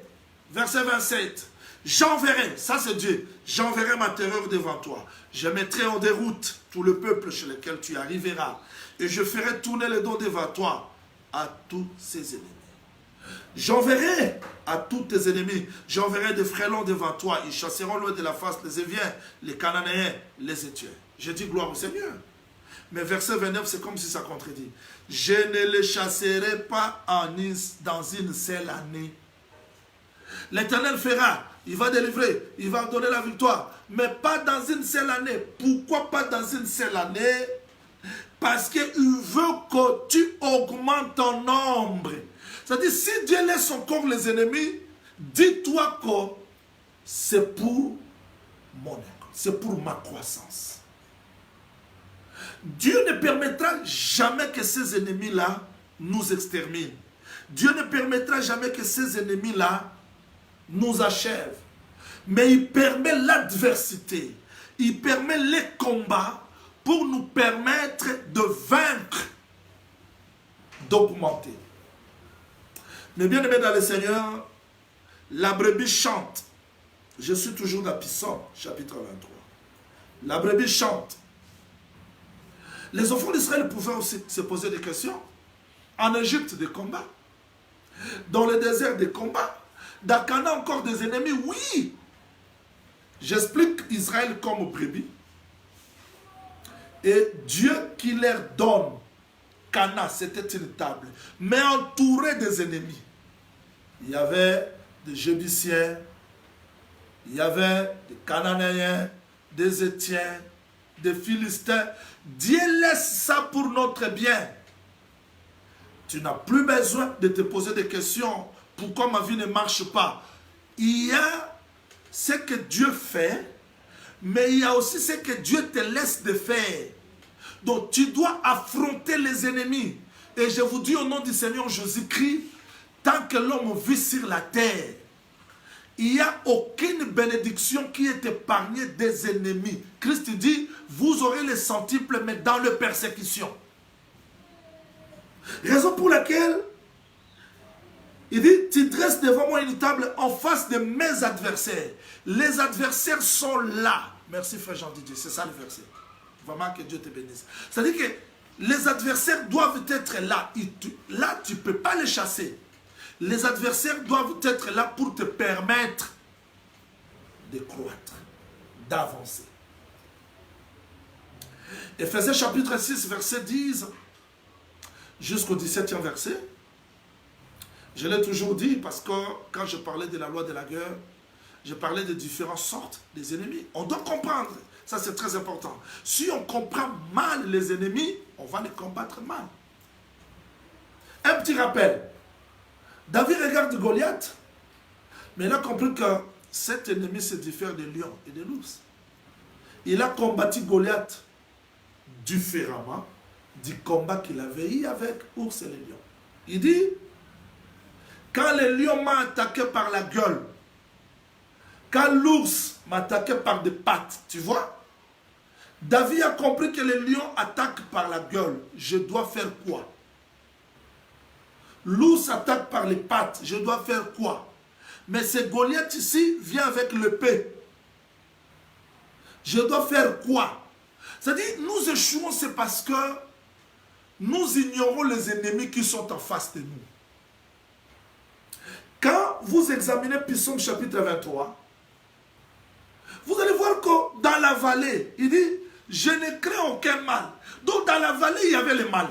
Verset 27. J'enverrai, ça c'est Dieu, j'enverrai ma terreur devant toi. Je mettrai en déroute tout le peuple chez lequel tu arriveras. Et je ferai tourner le dos devant toi à tous ses ennemis. J'enverrai à tous tes ennemis, j'enverrai des frélons devant toi. Ils chasseront loin de la face les Éviens, les Cananéens, les Étiens. Je dis gloire au Seigneur. Mais verset 29, c'est comme si ça contredit. Je ne les chasserai pas dans une seule année. L'Éternel fera, il va délivrer, il va donner la victoire, mais pas dans une seule année. Pourquoi pas dans une seule année? Parce qu'il veut que tu augmentes ton nombre. C'est-à-dire, si Dieu laisse encore les ennemis, dis-toi que c'est pour mon école, c'est pour ma croissance. Dieu ne permettra jamais que ces ennemis-là nous exterminent. Dieu ne permettra jamais que ces ennemis-là nous achèvent. Mais il permet l'adversité. Il permet les combats pour nous permettre de vaincre, d'augmenter. Mais bien aimé dans le Seigneur, la brebis chante Je suis toujours dans Psaume, chapitre 23. La brebis chante. Les enfants d'Israël pouvaient aussi se poser des questions. En Égypte, des combats. Dans le désert, des combats. Dans Canaan, encore des ennemis. Oui. J'explique Israël comme brebis. Et Dieu qui leur donne Canaan, c'était une table, mais entouré des ennemis. Il y avait des Jébusiens, il y avait des Cananéens, des Étiens, des Philistins. Dieu laisse ça pour notre bien. Tu n'as plus besoin de te poser des questions. Pourquoi ma vie ne marche pas? Il y a ce que Dieu fait, mais il y a aussi ce que Dieu te laisse de faire. Donc tu dois affronter les ennemis. Et je vous dis au nom du Seigneur Jésus-Christ, tant que l'homme vit sur la terre, il n'y a aucune bénédiction qui est épargnée des ennemis. Christ dit, vous aurez les centuples, mais dans les persécutions. Raison pour laquelle il dit, tu dresses devant moi une table en face de mes adversaires. Les adversaires sont là. Merci frère Jean-Didier, c'est ça le verset. Vraiment que Dieu te bénisse. C'est-à-dire que les adversaires doivent être là. Là, tu ne peux pas les chasser. Les adversaires doivent être là pour te permettre de croître, d'avancer. Éphésiens chapitre 6, verset 10 jusqu'au 17e verset. Je l'ai toujours dit parce que quand je parlais de la loi de la guerre, je parlais de différentes sortes des ennemis. On doit comprendre, ça c'est très important. Si on comprend mal les ennemis, on va les combattre mal. Un petit rappel. David regarde Goliath, mais il a compris que cet ennemi se diffère des lions et des l'ours. Il a combattu Goliath différemment du combat qu'il avait eu avec l'ours et les lions. Il dit, quand le lion m'a attaqué par la gueule, quand l'ours m'a attaqué par des pattes, tu vois, David a compris que le lion attaque par la gueule. Je dois faire quoi? L'ours attaque par les pattes. Je dois faire quoi? Mais ce Goliath ici vient avec l'épée. Je dois faire quoi? C'est-à-dire, nous échouons, c'est parce que nous ignorons les ennemis qui sont en face de nous. Quand vous examinez Psaume chapitre 23, vous allez voir que dans la vallée, il dit, je ne crains aucun mal. Donc dans la vallée, il y avait le mal.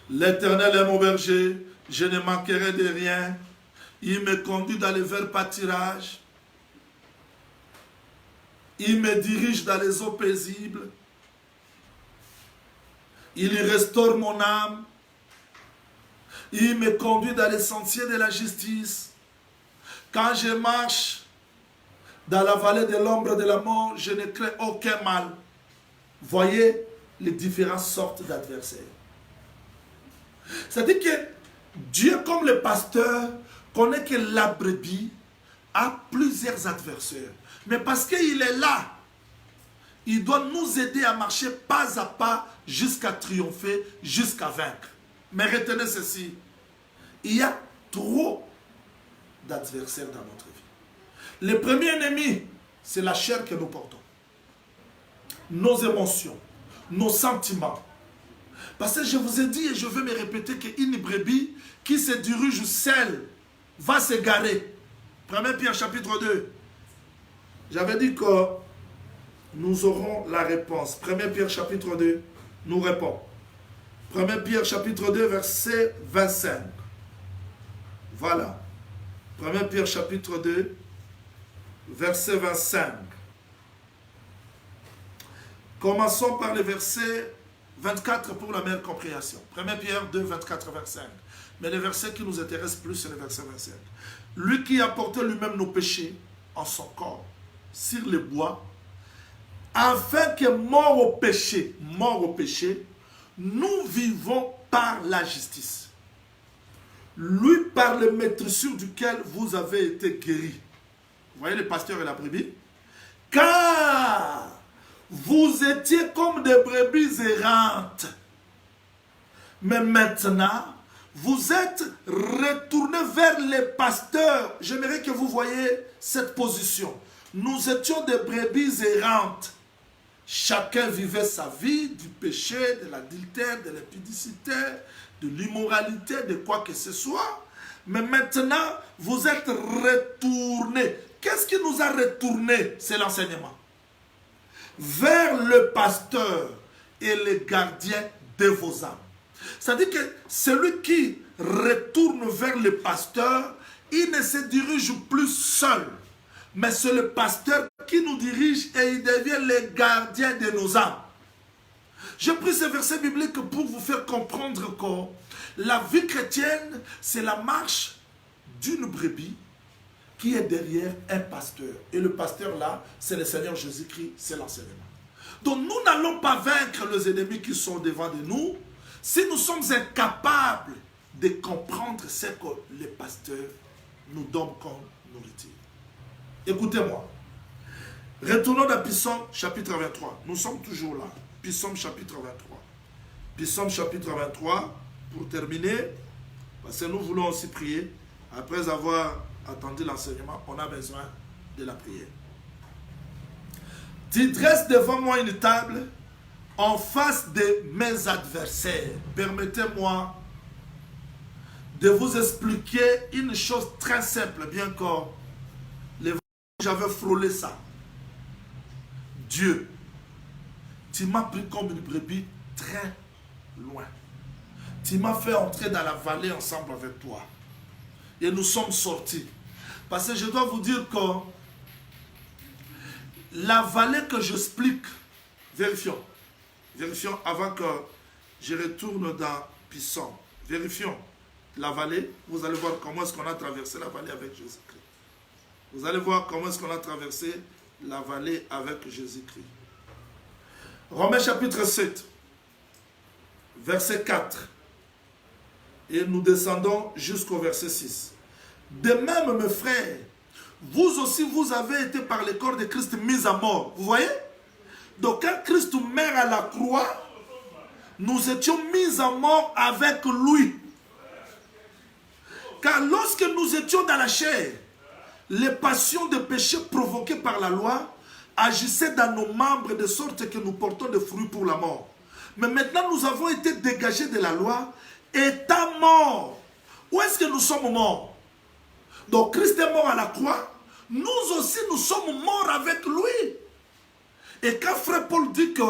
L'Éternel est mon berger, je ne manquerai de rien. Il me conduit dans les verts pâtirages. Il me dirige dans les eaux paisibles. Il restaure mon âme. Il me conduit dans les sentiers de la justice. Quand je marche dans la vallée de l'ombre de la mort, je ne crains aucun mal. Voyez les différentes sortes d'adversaires. C'est-à-dire que Dieu, comme le pasteur, connaît que la brebis a plusieurs adversaires. Mais parce qu'il est là, il doit nous aider à marcher pas à pas jusqu'à triompher, jusqu'à vaincre. Mais retenez ceci, il y a trop d'adversaires dans notre vie. Le premier ennemi, c'est la chair que nous portons. Nos émotions, nos sentiments. Parce que je vous ai dit et je veux me répéter qu'une brebis qui se dirige seule va s'égarer. 1 Pierre chapitre 2. J'avais dit que nous aurons la réponse. 1 Pierre chapitre 2 nous répond. 1 Pierre chapitre 2 verset 25. Voilà. 1 Pierre chapitre 2 verset 25. Commençons par le verset 24 pour la meilleure compréhension. 1 Pierre 2, 24, 25. Mais le verset qui nous intéresse plus, c'est le verset 25. Lui qui a porté lui-même nos péchés en son corps sur le bois, afin que mort au péché, nous vivons par la justice. Lui par le maîtrissure duquel vous avez été guéris. Vous voyez le pasteur et la brebis? Car vous étiez comme des brebis errantes. Mais maintenant, vous êtes retournés vers les pasteurs. J'aimerais que vous voyez cette position. Nous étions des brebis errantes. Chacun vivait sa vie du péché, de l'adultère, de l'impudicité, de l'immoralité, de quoi que ce soit. Mais maintenant, vous êtes retournés. Qu'est-ce qui nous a retournés? C'est l'enseignement. Vers le pasteur et le gardien de vos âmes. C'est-à-dire que celui qui retourne vers le pasteur, il ne se dirige plus seul. Mais c'est le pasteur qui nous dirige et il devient le gardien de nos âmes. J'ai pris ce verset biblique pour vous faire comprendre que la vie chrétienne, c'est la marche d'une brebis qui est derrière un pasteur. Et le pasteur là, c'est le Seigneur Jésus-Christ, c'est l'enseignement. Donc nous n'allons pas vaincre les ennemis qui sont devant de nous si nous sommes incapables de comprendre ce que les pasteurs nous donnent comme nourriture. Écoutez-moi. Retournons dans Psaume chapitre 23. Nous sommes toujours là. Psaume chapitre 23. Psaume chapitre 23, pour terminer, parce que nous voulons aussi prier. Après avoir attendu l'enseignement, on a besoin de la prière. Tu dresses devant moi une table en face de mes adversaires. Permettez-moi de vous expliquer une chose très simple, bien que j'avais frôlé ça. Dieu, tu m'as pris comme une brebis très loin. Tu m'as fait entrer dans la vallée ensemble avec toi. Et nous sommes sortis. Parce que je dois vous dire que la vallée que j'explique, vérifions avant que je retourne dans Psaume. Vérifions la vallée. Vous allez voir comment est-ce qu'on a traversé la vallée avec Jésus-Christ. Vous allez voir comment est-ce qu'on a traversé la vallée avec Jésus-Christ. Romains chapitre 7, verset 4. Et nous descendons jusqu'au verset 6. De même, mes frères, vous aussi, vous avez été par le corps de Christ mis à mort. Vous voyez? Donc, quand Christ meurt à la croix, nous étions mis à mort avec lui. Car lorsque nous étions dans la chair, les passions de péché provoquées par la loi agissaient dans nos membres de sorte que nous portons des fruits pour la mort. Mais maintenant, nous avons été dégagés de la loi, étant morts. Où est-ce que nous sommes morts? Donc, Christ est mort à la croix. Nous aussi, nous sommes morts avec lui. Et quand frère Paul dit que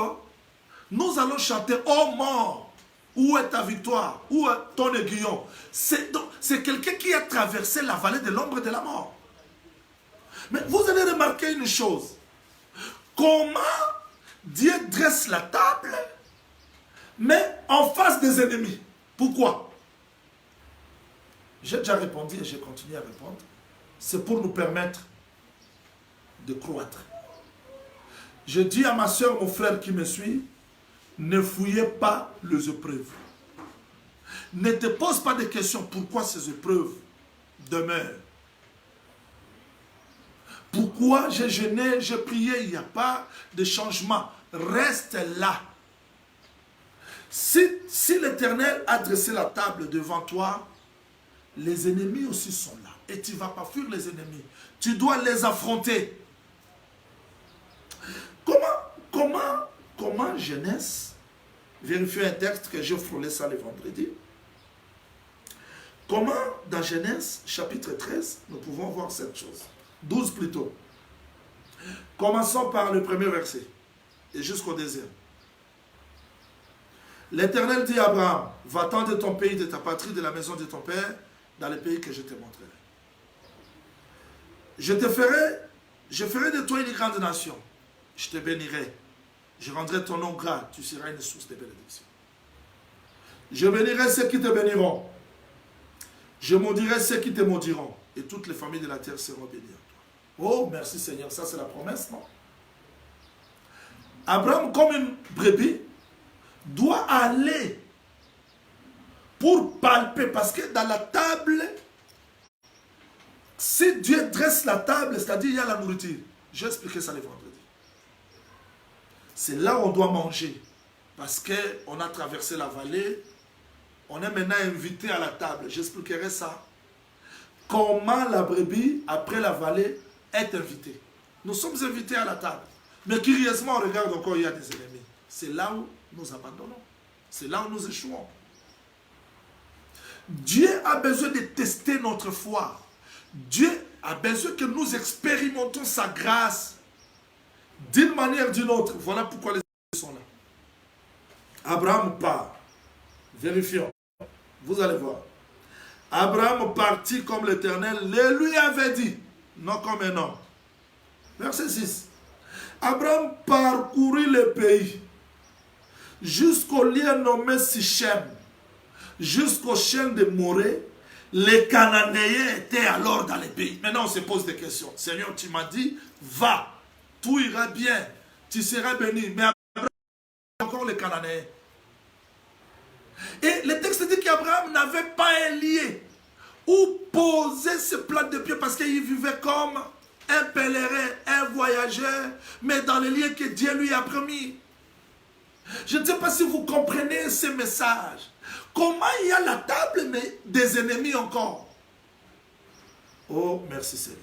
nous allons chanter « Oh mort, où est ta victoire? Où est ton aiguillon ?» C'est quelqu'un qui a traversé la vallée de l'ombre de la mort. Mais vous allez remarquer une chose. Comment Dieu dresse la table, mais en face des ennemis. Pourquoi? J'ai déjà répondu et je continue à répondre. C'est pour nous permettre de croître. Je dis à ma soeur, mon frère qui me suit, ne fouillez pas les épreuves. Ne te pose pas de questions pourquoi ces épreuves demeurent. Pourquoi j'ai jeûné, j'ai prié, il n'y a pas de changement. Reste là. Si l'Éternel a dressé la table devant toi, les ennemis aussi sont là. Et tu ne vas pas fuir les ennemis. Tu dois les affronter. Comment Genèse, vérifiez un texte que j'ai frôlé ça le vendredi. Comment dans Genèse chapitre 13, nous pouvons voir cette chose. 12 plutôt. Commençons par le premier verset et jusqu'au deuxième. L'Éternel dit à Abraham, va-t'en de ton pays, de ta patrie, de la maison de ton père, dans le pays que je te montrerai. Je ferai de toi une grande nation. Je te bénirai. Je rendrai ton nom gras. Tu seras une source de bénédiction. Je bénirai ceux qui te béniront. Je maudirai ceux qui te maudiront. Et toutes les familles de la terre seront bénies à toi. Oh, merci Seigneur. Ça, c'est la promesse, non? Abraham, comme une brebis, doit aller pour palper. Parce que dans la table, si Dieu dresse la table, c'est-à-dire il y a la nourriture. J'ai expliqué ça le vendredi. C'est là où on doit manger. Parce qu'on a traversé la vallée On est maintenant invité à la table. J'expliquerai ça. Comment la brebis, après la vallée, est invitée. Nous sommes invités à la table. Mais curieusement, on regarde encore, il y a des ennemis. C'est là où nous abandonnons. C'est là où nous échouons. Dieu a besoin de tester notre foi. Dieu a besoin que nous expérimentons sa grâce d'une manière ou d'une autre. Voilà pourquoi les ennemis sont là. Abraham part. Vérifions. Vous allez voir. Abraham partit comme l'Éternel le lui avait dit, non comme un homme. Verset 6. Abraham parcourut le pays jusqu'au lieu nommé Sichem, jusqu'au chêne de Morée. Les Cananéens étaient alors dans le pays. Maintenant on se pose des questions. Seigneur, tu m'as dit, va, tout ira bien, tu seras béni. Mais Abraham, encore les Cananéens. Et le texte dit qu'Abraham n'avait pas un lieu où poser ses plats de pied parce qu'il vivait comme un pèlerin, un voyageur, mais dans le lieu que Dieu lui a promis. Je ne sais pas si vous comprenez ce message. Comment il y a la table, mais des ennemis encore. Oh, merci Seigneur.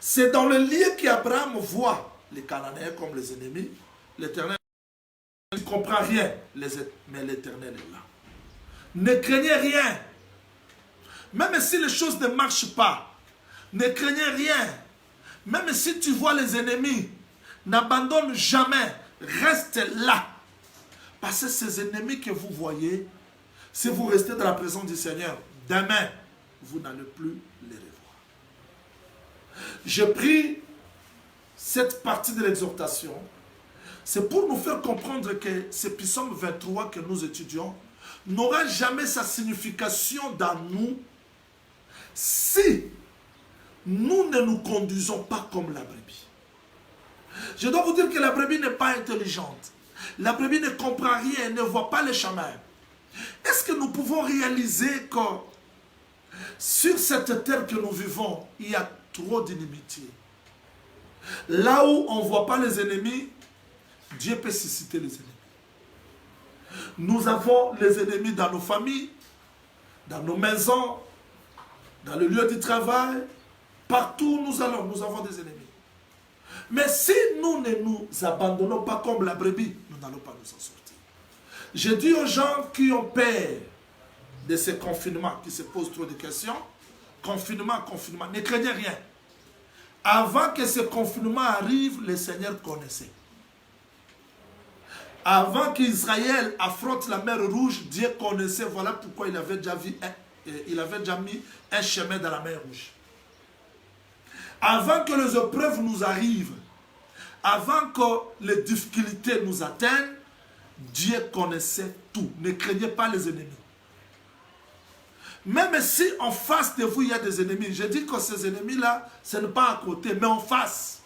C'est dans le lieu qu'Abraham voit les Cananéens comme les ennemis. L'Éternel ne comprend rien, mais l'Éternel est là. Ne craignez rien. Même si les choses ne marchent pas, ne craignez rien. Même si tu vois les ennemis, n'abandonne jamais. Reste là. Parce que ces ennemis que vous voyez, si vous restez dans la présence du Seigneur, demain, vous n'allez plus les revoir. Je prie cette partie de l'exhortation. C'est pour nous faire comprendre que ce psaume 23 que nous étudions n'aura jamais sa signification dans nous si nous ne nous conduisons pas comme la brebis. Je dois vous dire que la brebis n'est pas intelligente. La brebis ne comprend rien, ne voit pas les chemins. Est-ce que nous pouvons réaliser que sur cette terre que nous vivons, il y a trop d'inimitié? Là où on ne voit pas les ennemis, Dieu peut susciter les ennemis. Nous avons les ennemis dans nos familles, dans nos maisons, dans le lieu du travail. Partout où nous allons, nous avons des ennemis. Mais si nous ne nous abandonnons pas comme la brebis, nous n'allons pas nous en sortir. Je dis aux gens qui ont peur de ces confinements, qui se posent trop de questions, confinement, ne craignez rien. Avant que ce confinement arrive, le Seigneur connaissait. Avant qu'Israël affronte la mer Rouge, Dieu connaissait, voilà pourquoi il avait déjà mis un chemin dans la mer Rouge. Avant que les épreuves nous arrivent, avant que les difficultés nous atteignent, Dieu connaissait tout. Ne craignez pas les ennemis. Même si en face de vous, il y a des ennemis, je dis que ces ennemis-là, ce n'est pas à côté, mais en face.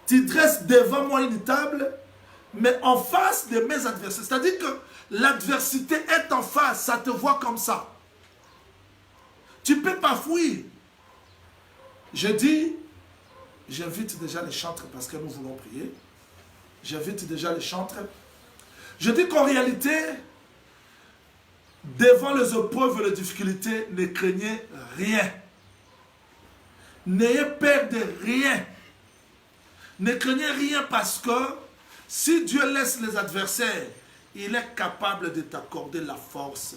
Tu dresses devant moi une table, mais en face de mes adversaires. C'est-à-dire que l'adversité est en face, ça te voit comme ça. Tu ne peux pas fuir. Je dis, j'invite déjà les chantres parce que nous voulons prier. J'invite déjà les chantres. Je dis qu'en réalité, devant les épreuves et les difficultés, ne craignez rien. N'ayez peur de rien. Ne craignez rien parce que si Dieu laisse les adversaires, il est capable de t'accorder la force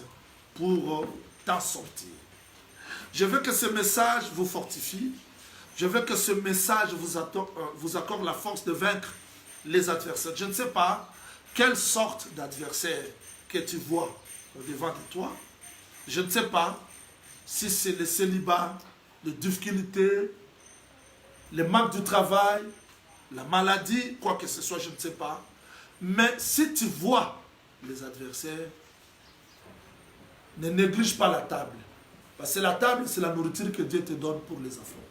pour t'en sortir. Je veux que ce message vous fortifie. Je veux que ce message vous accorde la force de vaincre les adversaires. Je ne sais pas quelle sorte d'adversaire que tu vois devant de toi. Je ne sais pas si c'est le célibat, les difficultés, le manque du travail, la maladie, quoi que ce soit, je ne sais pas. Mais si tu vois les adversaires, ne néglige pas la table. Parce que la table, c'est la nourriture que Dieu te donne pour les affronter.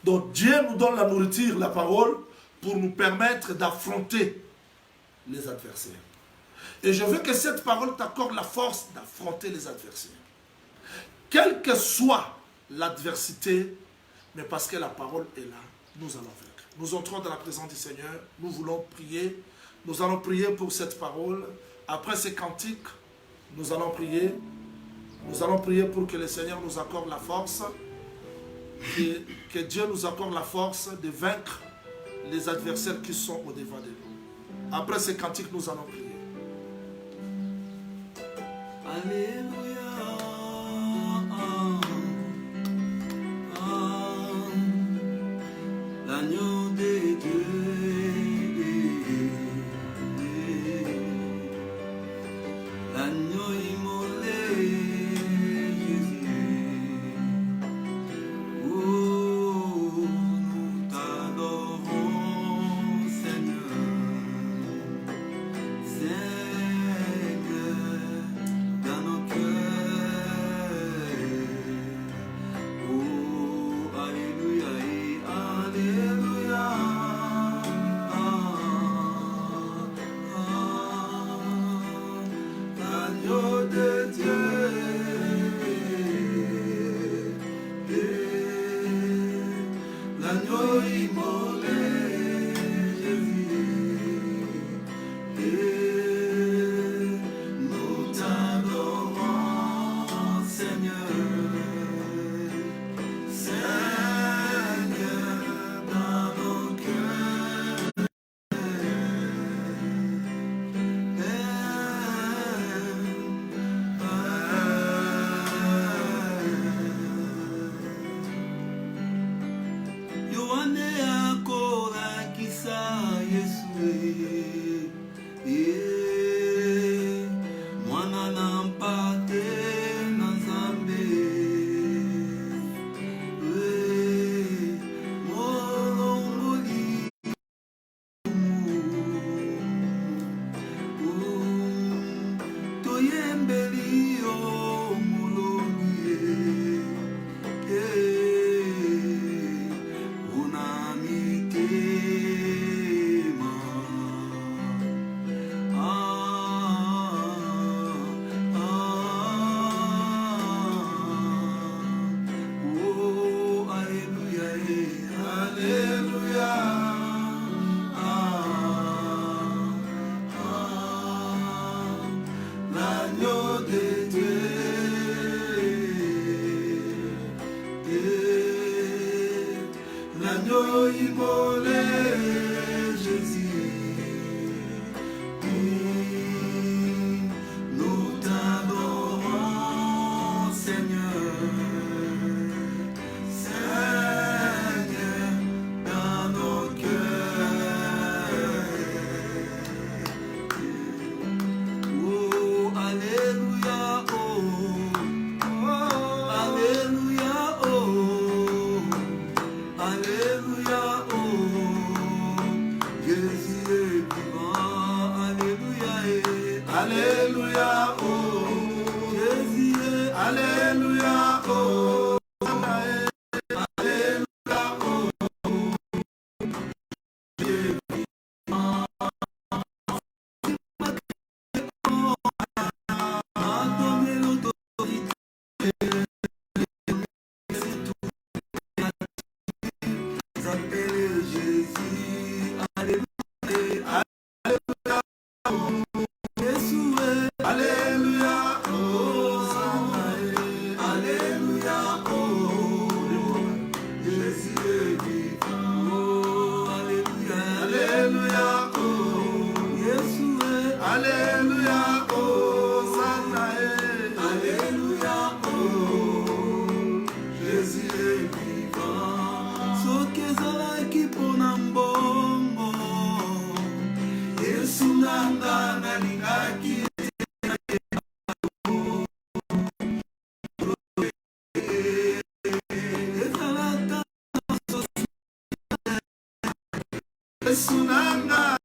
Donc Dieu nous donne la nourriture, la parole, pour nous permettre d'affronter les adversaires. Et je veux que cette parole t'accorde la force d'affronter les adversaires. Quelle que soit l'adversité, mais parce que la parole est là, nous allons vaincre. Nous entrons dans la présence du Seigneur, nous voulons prier. Nous allons prier pour cette parole, Après ces cantiques, nous allons prier. Nous allons prier pour que le Seigneur nous accorde la force, que Dieu nous accorde la force de vaincre les adversaires qui sont au-devant de nous. Après ces cantiques, nous allons prier. Alléluia. L'agneau de Dieu. L'agneau immolé. Jésus. Oh, nous t'adorons, Seigneur. Seigneur, dans nos cœurs. Oh, alléluia et alléluia. L'agneau de Dieu. L'agneau immolé. Nous t'adorons, Seigneur, Seigneur, dans nos cœurs. Yohane akolakisa Yesu. Mwana na mpate na Nzambe. Molongoli toyembeli yo molongi. Unamitema. Oh, alléluia, alléluia. L'agneau de Dieu. L'agneau immolé, Jésus. Nous t'adorons, Seigneur. Seigneur, dans nos cœurs. Oh, alléluia, oh. Alléluia, oh. Alléluia, oh. Jésus est vivant. Alléluia, alléluia, oh. Jésus est alléluia, oh. Alléluia, oh. Jésus est vivant. A donné l'autorité. S'appelle Jésus, alléluia, Jésus, alléluia, oh, alléluia, oh, Jésus est vivant, oh, alléluia, alléluia, oh, Jésus, alléluia, oh, alléluia, oh, Jésus est vivant. Soki ezalaki mpona mbongo, Yesu nanga nalingaki. Ezalaka Yesu nanga.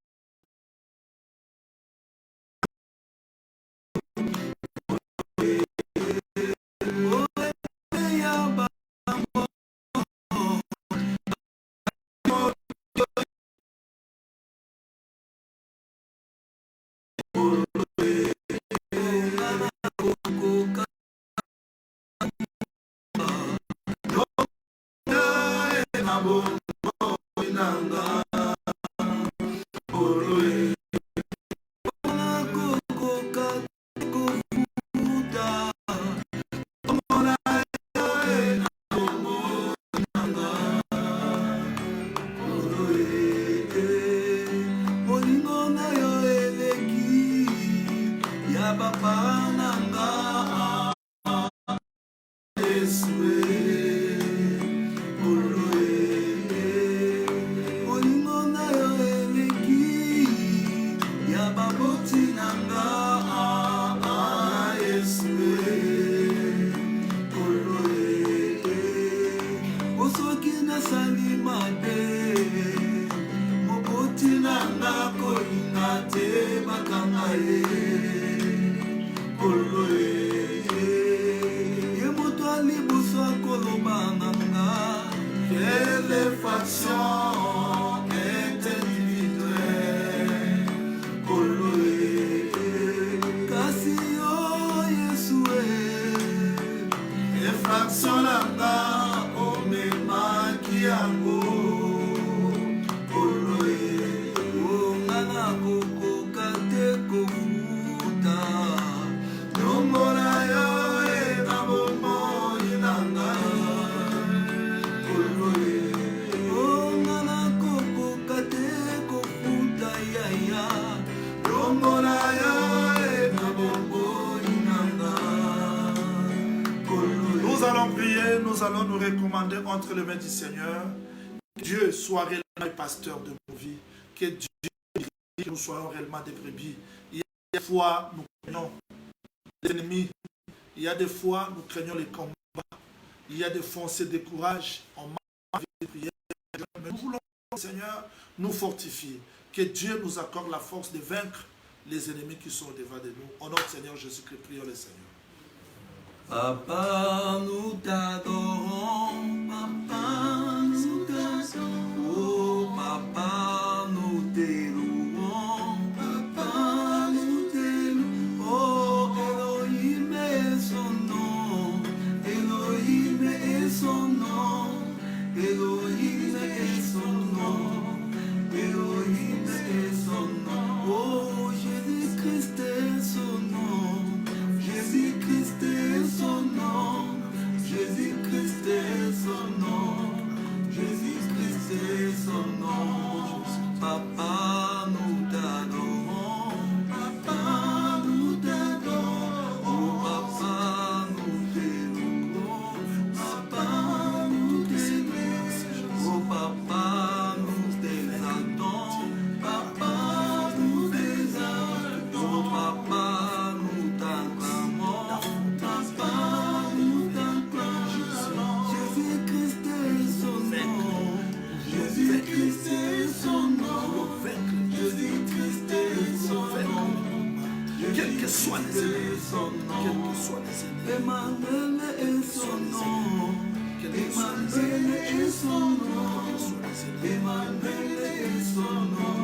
nasali mabe mokoti nanga kolinga te bakanga ye kolo ye moto aliboso akoloba nanga quelle faction est individuelle kolo kasi yo Yesu faction nanga omemaki yango kolo ngana kokoka te kofuta nomona yo na bomoi nanga kolo ngana kokoka te kofuta yaya nomona yo na bomoi nanga. Nous allons prier, nous allons nous recommander entre les mains du Seigneur. Que Dieu soit réellement le pasteur de nos vies. Que Dieu, que nous soyons réellement des brebis. Il y a des fois, nous craignons les ennemis. Il y a des fois, nous craignons les combats. Il y a des fois, on se décourage. On manque de prière. Mais nous voulons, Seigneur, nous fortifier. Que Dieu nous accorde la force de vaincre les ennemis qui sont devant de nous. Au nom du Seigneur Jésus-Christ, prions le Seigneur. Papa, nous t'adorons, papa, nous t'adorons, oh papa, nous t'élouons, papa, nous t'élouons, oh Elohim est son nom, Elohim est son nom, Elohim est son nom, Elohim est son nom, oh Jésus-Christ est son nom, Jésus-Christ est son nom, Jésus-Christ est son nom, Jésus-Christ est son nom. Papa, nous t'adorons, papa, nous t'adorons, oh papa, nous t'élouons, papa, nous t'élouons, oh papa, nous t'exaltons, papa, nous t'exaltons, oh papa, nous t'acclamons, papa, nous t'acclamons. Jésus-Christ est son nom, Jésus-Christ est son nom, Jésus-Christ est son nom. Quel que soit les ennemis, quel que soit les ennemis, Emmanuel est son nom, Emmanuel est son nom, Emmanuel est son nom,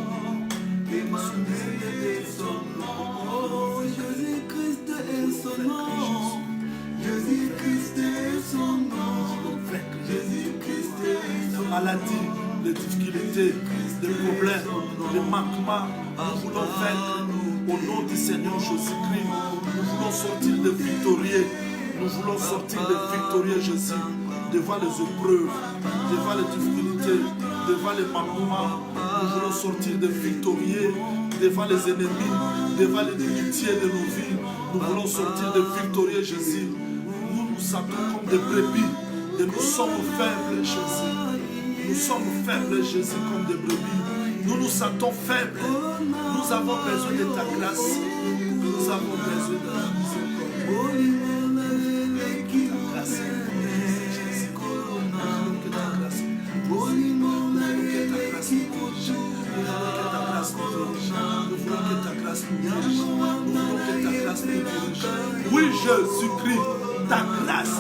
Emmanuel est son nom, oh Jésus-Christ est son nom, Jésus-Christ est son nom, Jésus-Christ est son nom. la maladie, les difficultés, les problèmes, les manquements, nous voulons vaincre au nom du Seigneur Jésus-Christ. Nous voulons sortir de victorieux. Nous voulons sortir de victorieux Jésus devant les épreuves, devant les difficultés, devant les manquements. Nous voulons sortir de victorieux devant les ennemis, devant les inutiles de nos vies. Nous voulons sortir de victorieux Jésus. Nous nous sentons comme des brebis et nous sommes faibles Jésus. Nous sommes faibles Jésus comme des brebis. Nous nous sentons faibles. Nous avons besoin de ta grâce. Nous avons besoin de ta miséricorde. Oui, Jésus-Christ, ta grâce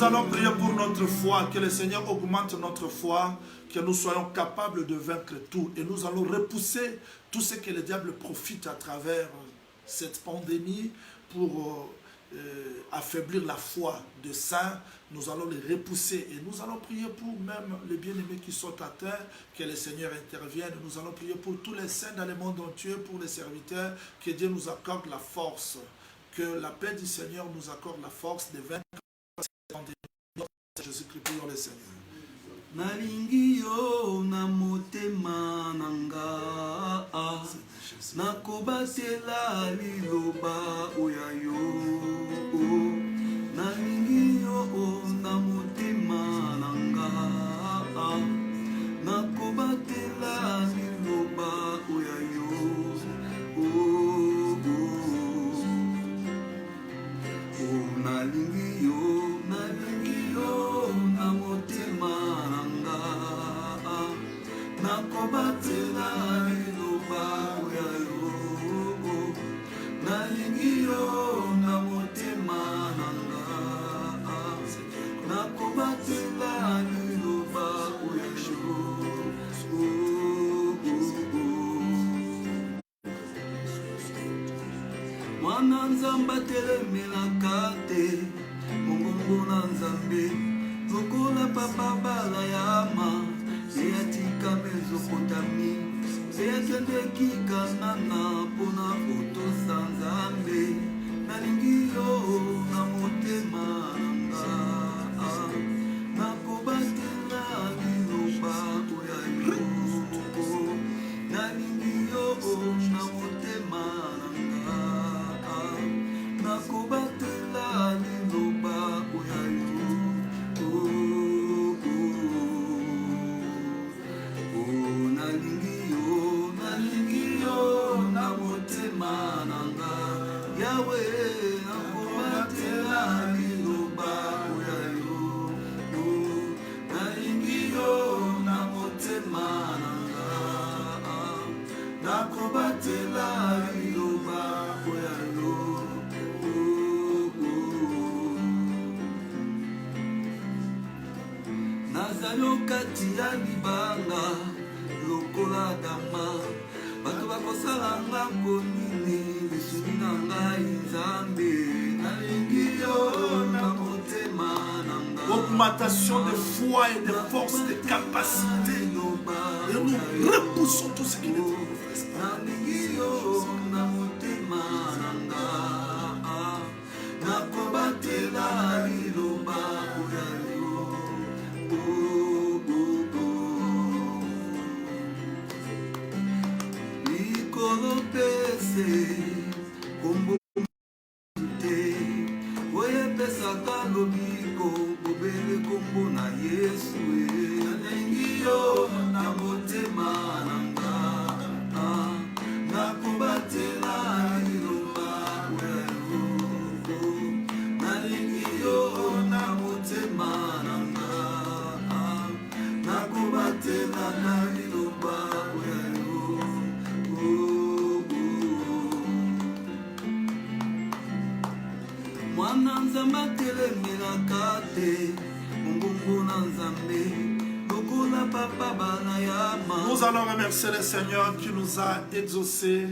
Nous allons prier pour notre foi, que le Seigneur augmente notre foi, que nous soyons capables de vaincre tout. Et nous allons repousser tout ce que le diable profite à travers cette pandémie pour affaiblir la foi de saints. Nous allons les repousser et nous allons prier pour même les bien-aimés qui sont à terre, que le Seigneur intervienne. Nous allons prier pour tous les saints dans le monde entier, pour les serviteurs, que Dieu nous accorde la force, que la paix du Seigneur nous accorde la force de vaincre cette pandémie. Jésus-Christ, prions le Seigneur. Nalingi yo na motema nanga nakobatela liloba oyayo nalingi yo na motema nanga nakobatela liloba oyayo nalingi yo na motema nakobatela liloba oyayo nalingi yo na motema nanga nakobatela liloba oyayo mwana nzambe atelemelaka te mongongo na nzambe lokola papa bala yama eyatika mezokotami eyakendeki kanana mpona kotosa nzambe nalingi yo na motema nanga nakobatela liloba oyayo nalingi yo na motema nanga nakobatela liloba oyayo nalingi yo na motema nanga yawe nakobatela liloba oyayo nalingi yo na motema nanga nakobatela liloba oyayo nazali kati ya libanga lokola dama bato bakosalanga konini lisuni na ngai nzambe nalingi yo na motema nanga Augmentation de foi et de force, de capacité. Et nous repoussons tout ce qui est nalingi yo na motema nanga nakobatela liloba oyayo kolopese kombo te oyepesaka lobiko bobele kombo na Yesu nalingi yo na motema nanga nakobatela liloba oyayo nalingi yo na motema nanga nakobatela na liloba oyayo mwana nzambe atelemelaka te mongongo na nzambe lokola papa bana yama. Nous allons remercier le Seigneur qui nous a exaucés.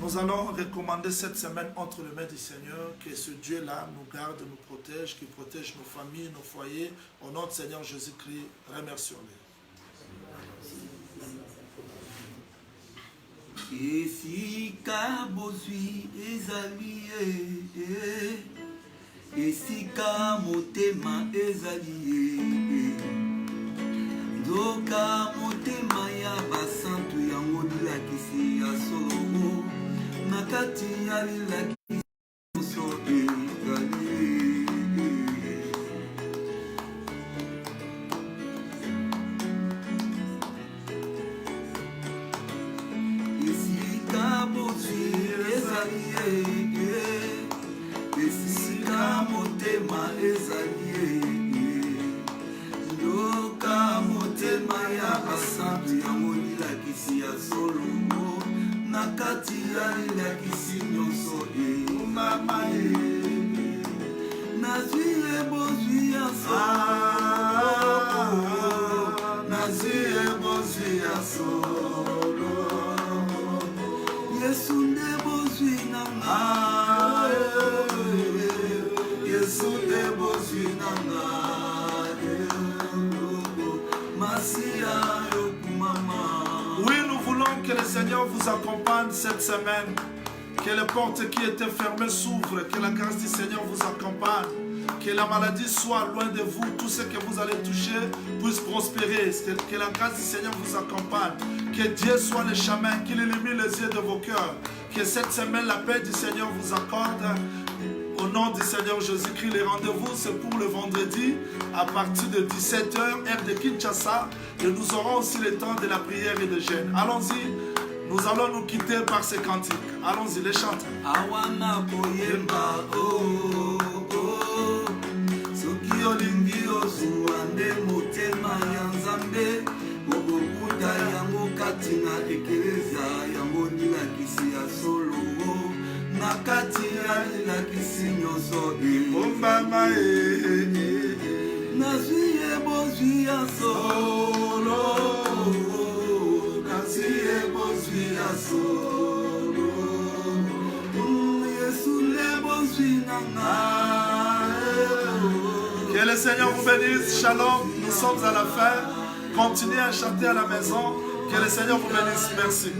Nous allons recommander cette semaine entre les mains du Seigneur, que ce Dieu-là nous garde, nous protège, qu'il protège nos familles, nos foyers. Au nom du Seigneur Jésus-Christ, remercions-le. Esika bozwi ezali esika motema ezali ndoka motema ya basantu yango lilakisi ya solo na kati ya lilakisi nyonso ezali esika bozwi ezali esika motema ezali ndoka motema ya basantu yango lilakisi ya solo na kati ya lilakisi nyonso mama nazwi ebozwi ya solo nazie bozwi ya solo Yesu nde bozwi nanga Yesu nde bozwi nanga Masia yokumama. Oui, nous voulons que le Seigneur vous accompagne cette semaine. Que les portes qui étaient fermées s'ouvrent. Que la grâce du Seigneur vous accompagne. Que la maladie soit loin de vous. Tout ce que vous allez toucher puisse prospérer. Que la grâce du Seigneur vous accompagne. Que Dieu soit le chemin. Qu'il illumine les yeux de vos cœurs. Que cette semaine, la paix du Seigneur vous accorde. Au nom du Seigneur Jésus-Christ, les rendez-vous, c'est pour le vendredi à partir de 17h, heure de Kinshasa. Et nous aurons aussi le temps de la prière et de jeûne. Allons-y, nous allons nous quitter par ces cantiques. Allons-y, les chanteurs. Awana koyemba oh oh soki olingi ozwa nde motema ya Nzambe okokuta yango kati na ekelezia yango nilakisi ya solo na kati ya nilakisi nyonso Ombama nazwi ebozwi ya solo nazwi ebozwi ya solo Yesu nde bozwi nanga. Que le Seigneur vous bénisse. Shalom, nous sommes à la fin. Continuez à chanter à la maison. Que le Seigneur vous bénisse. Merci.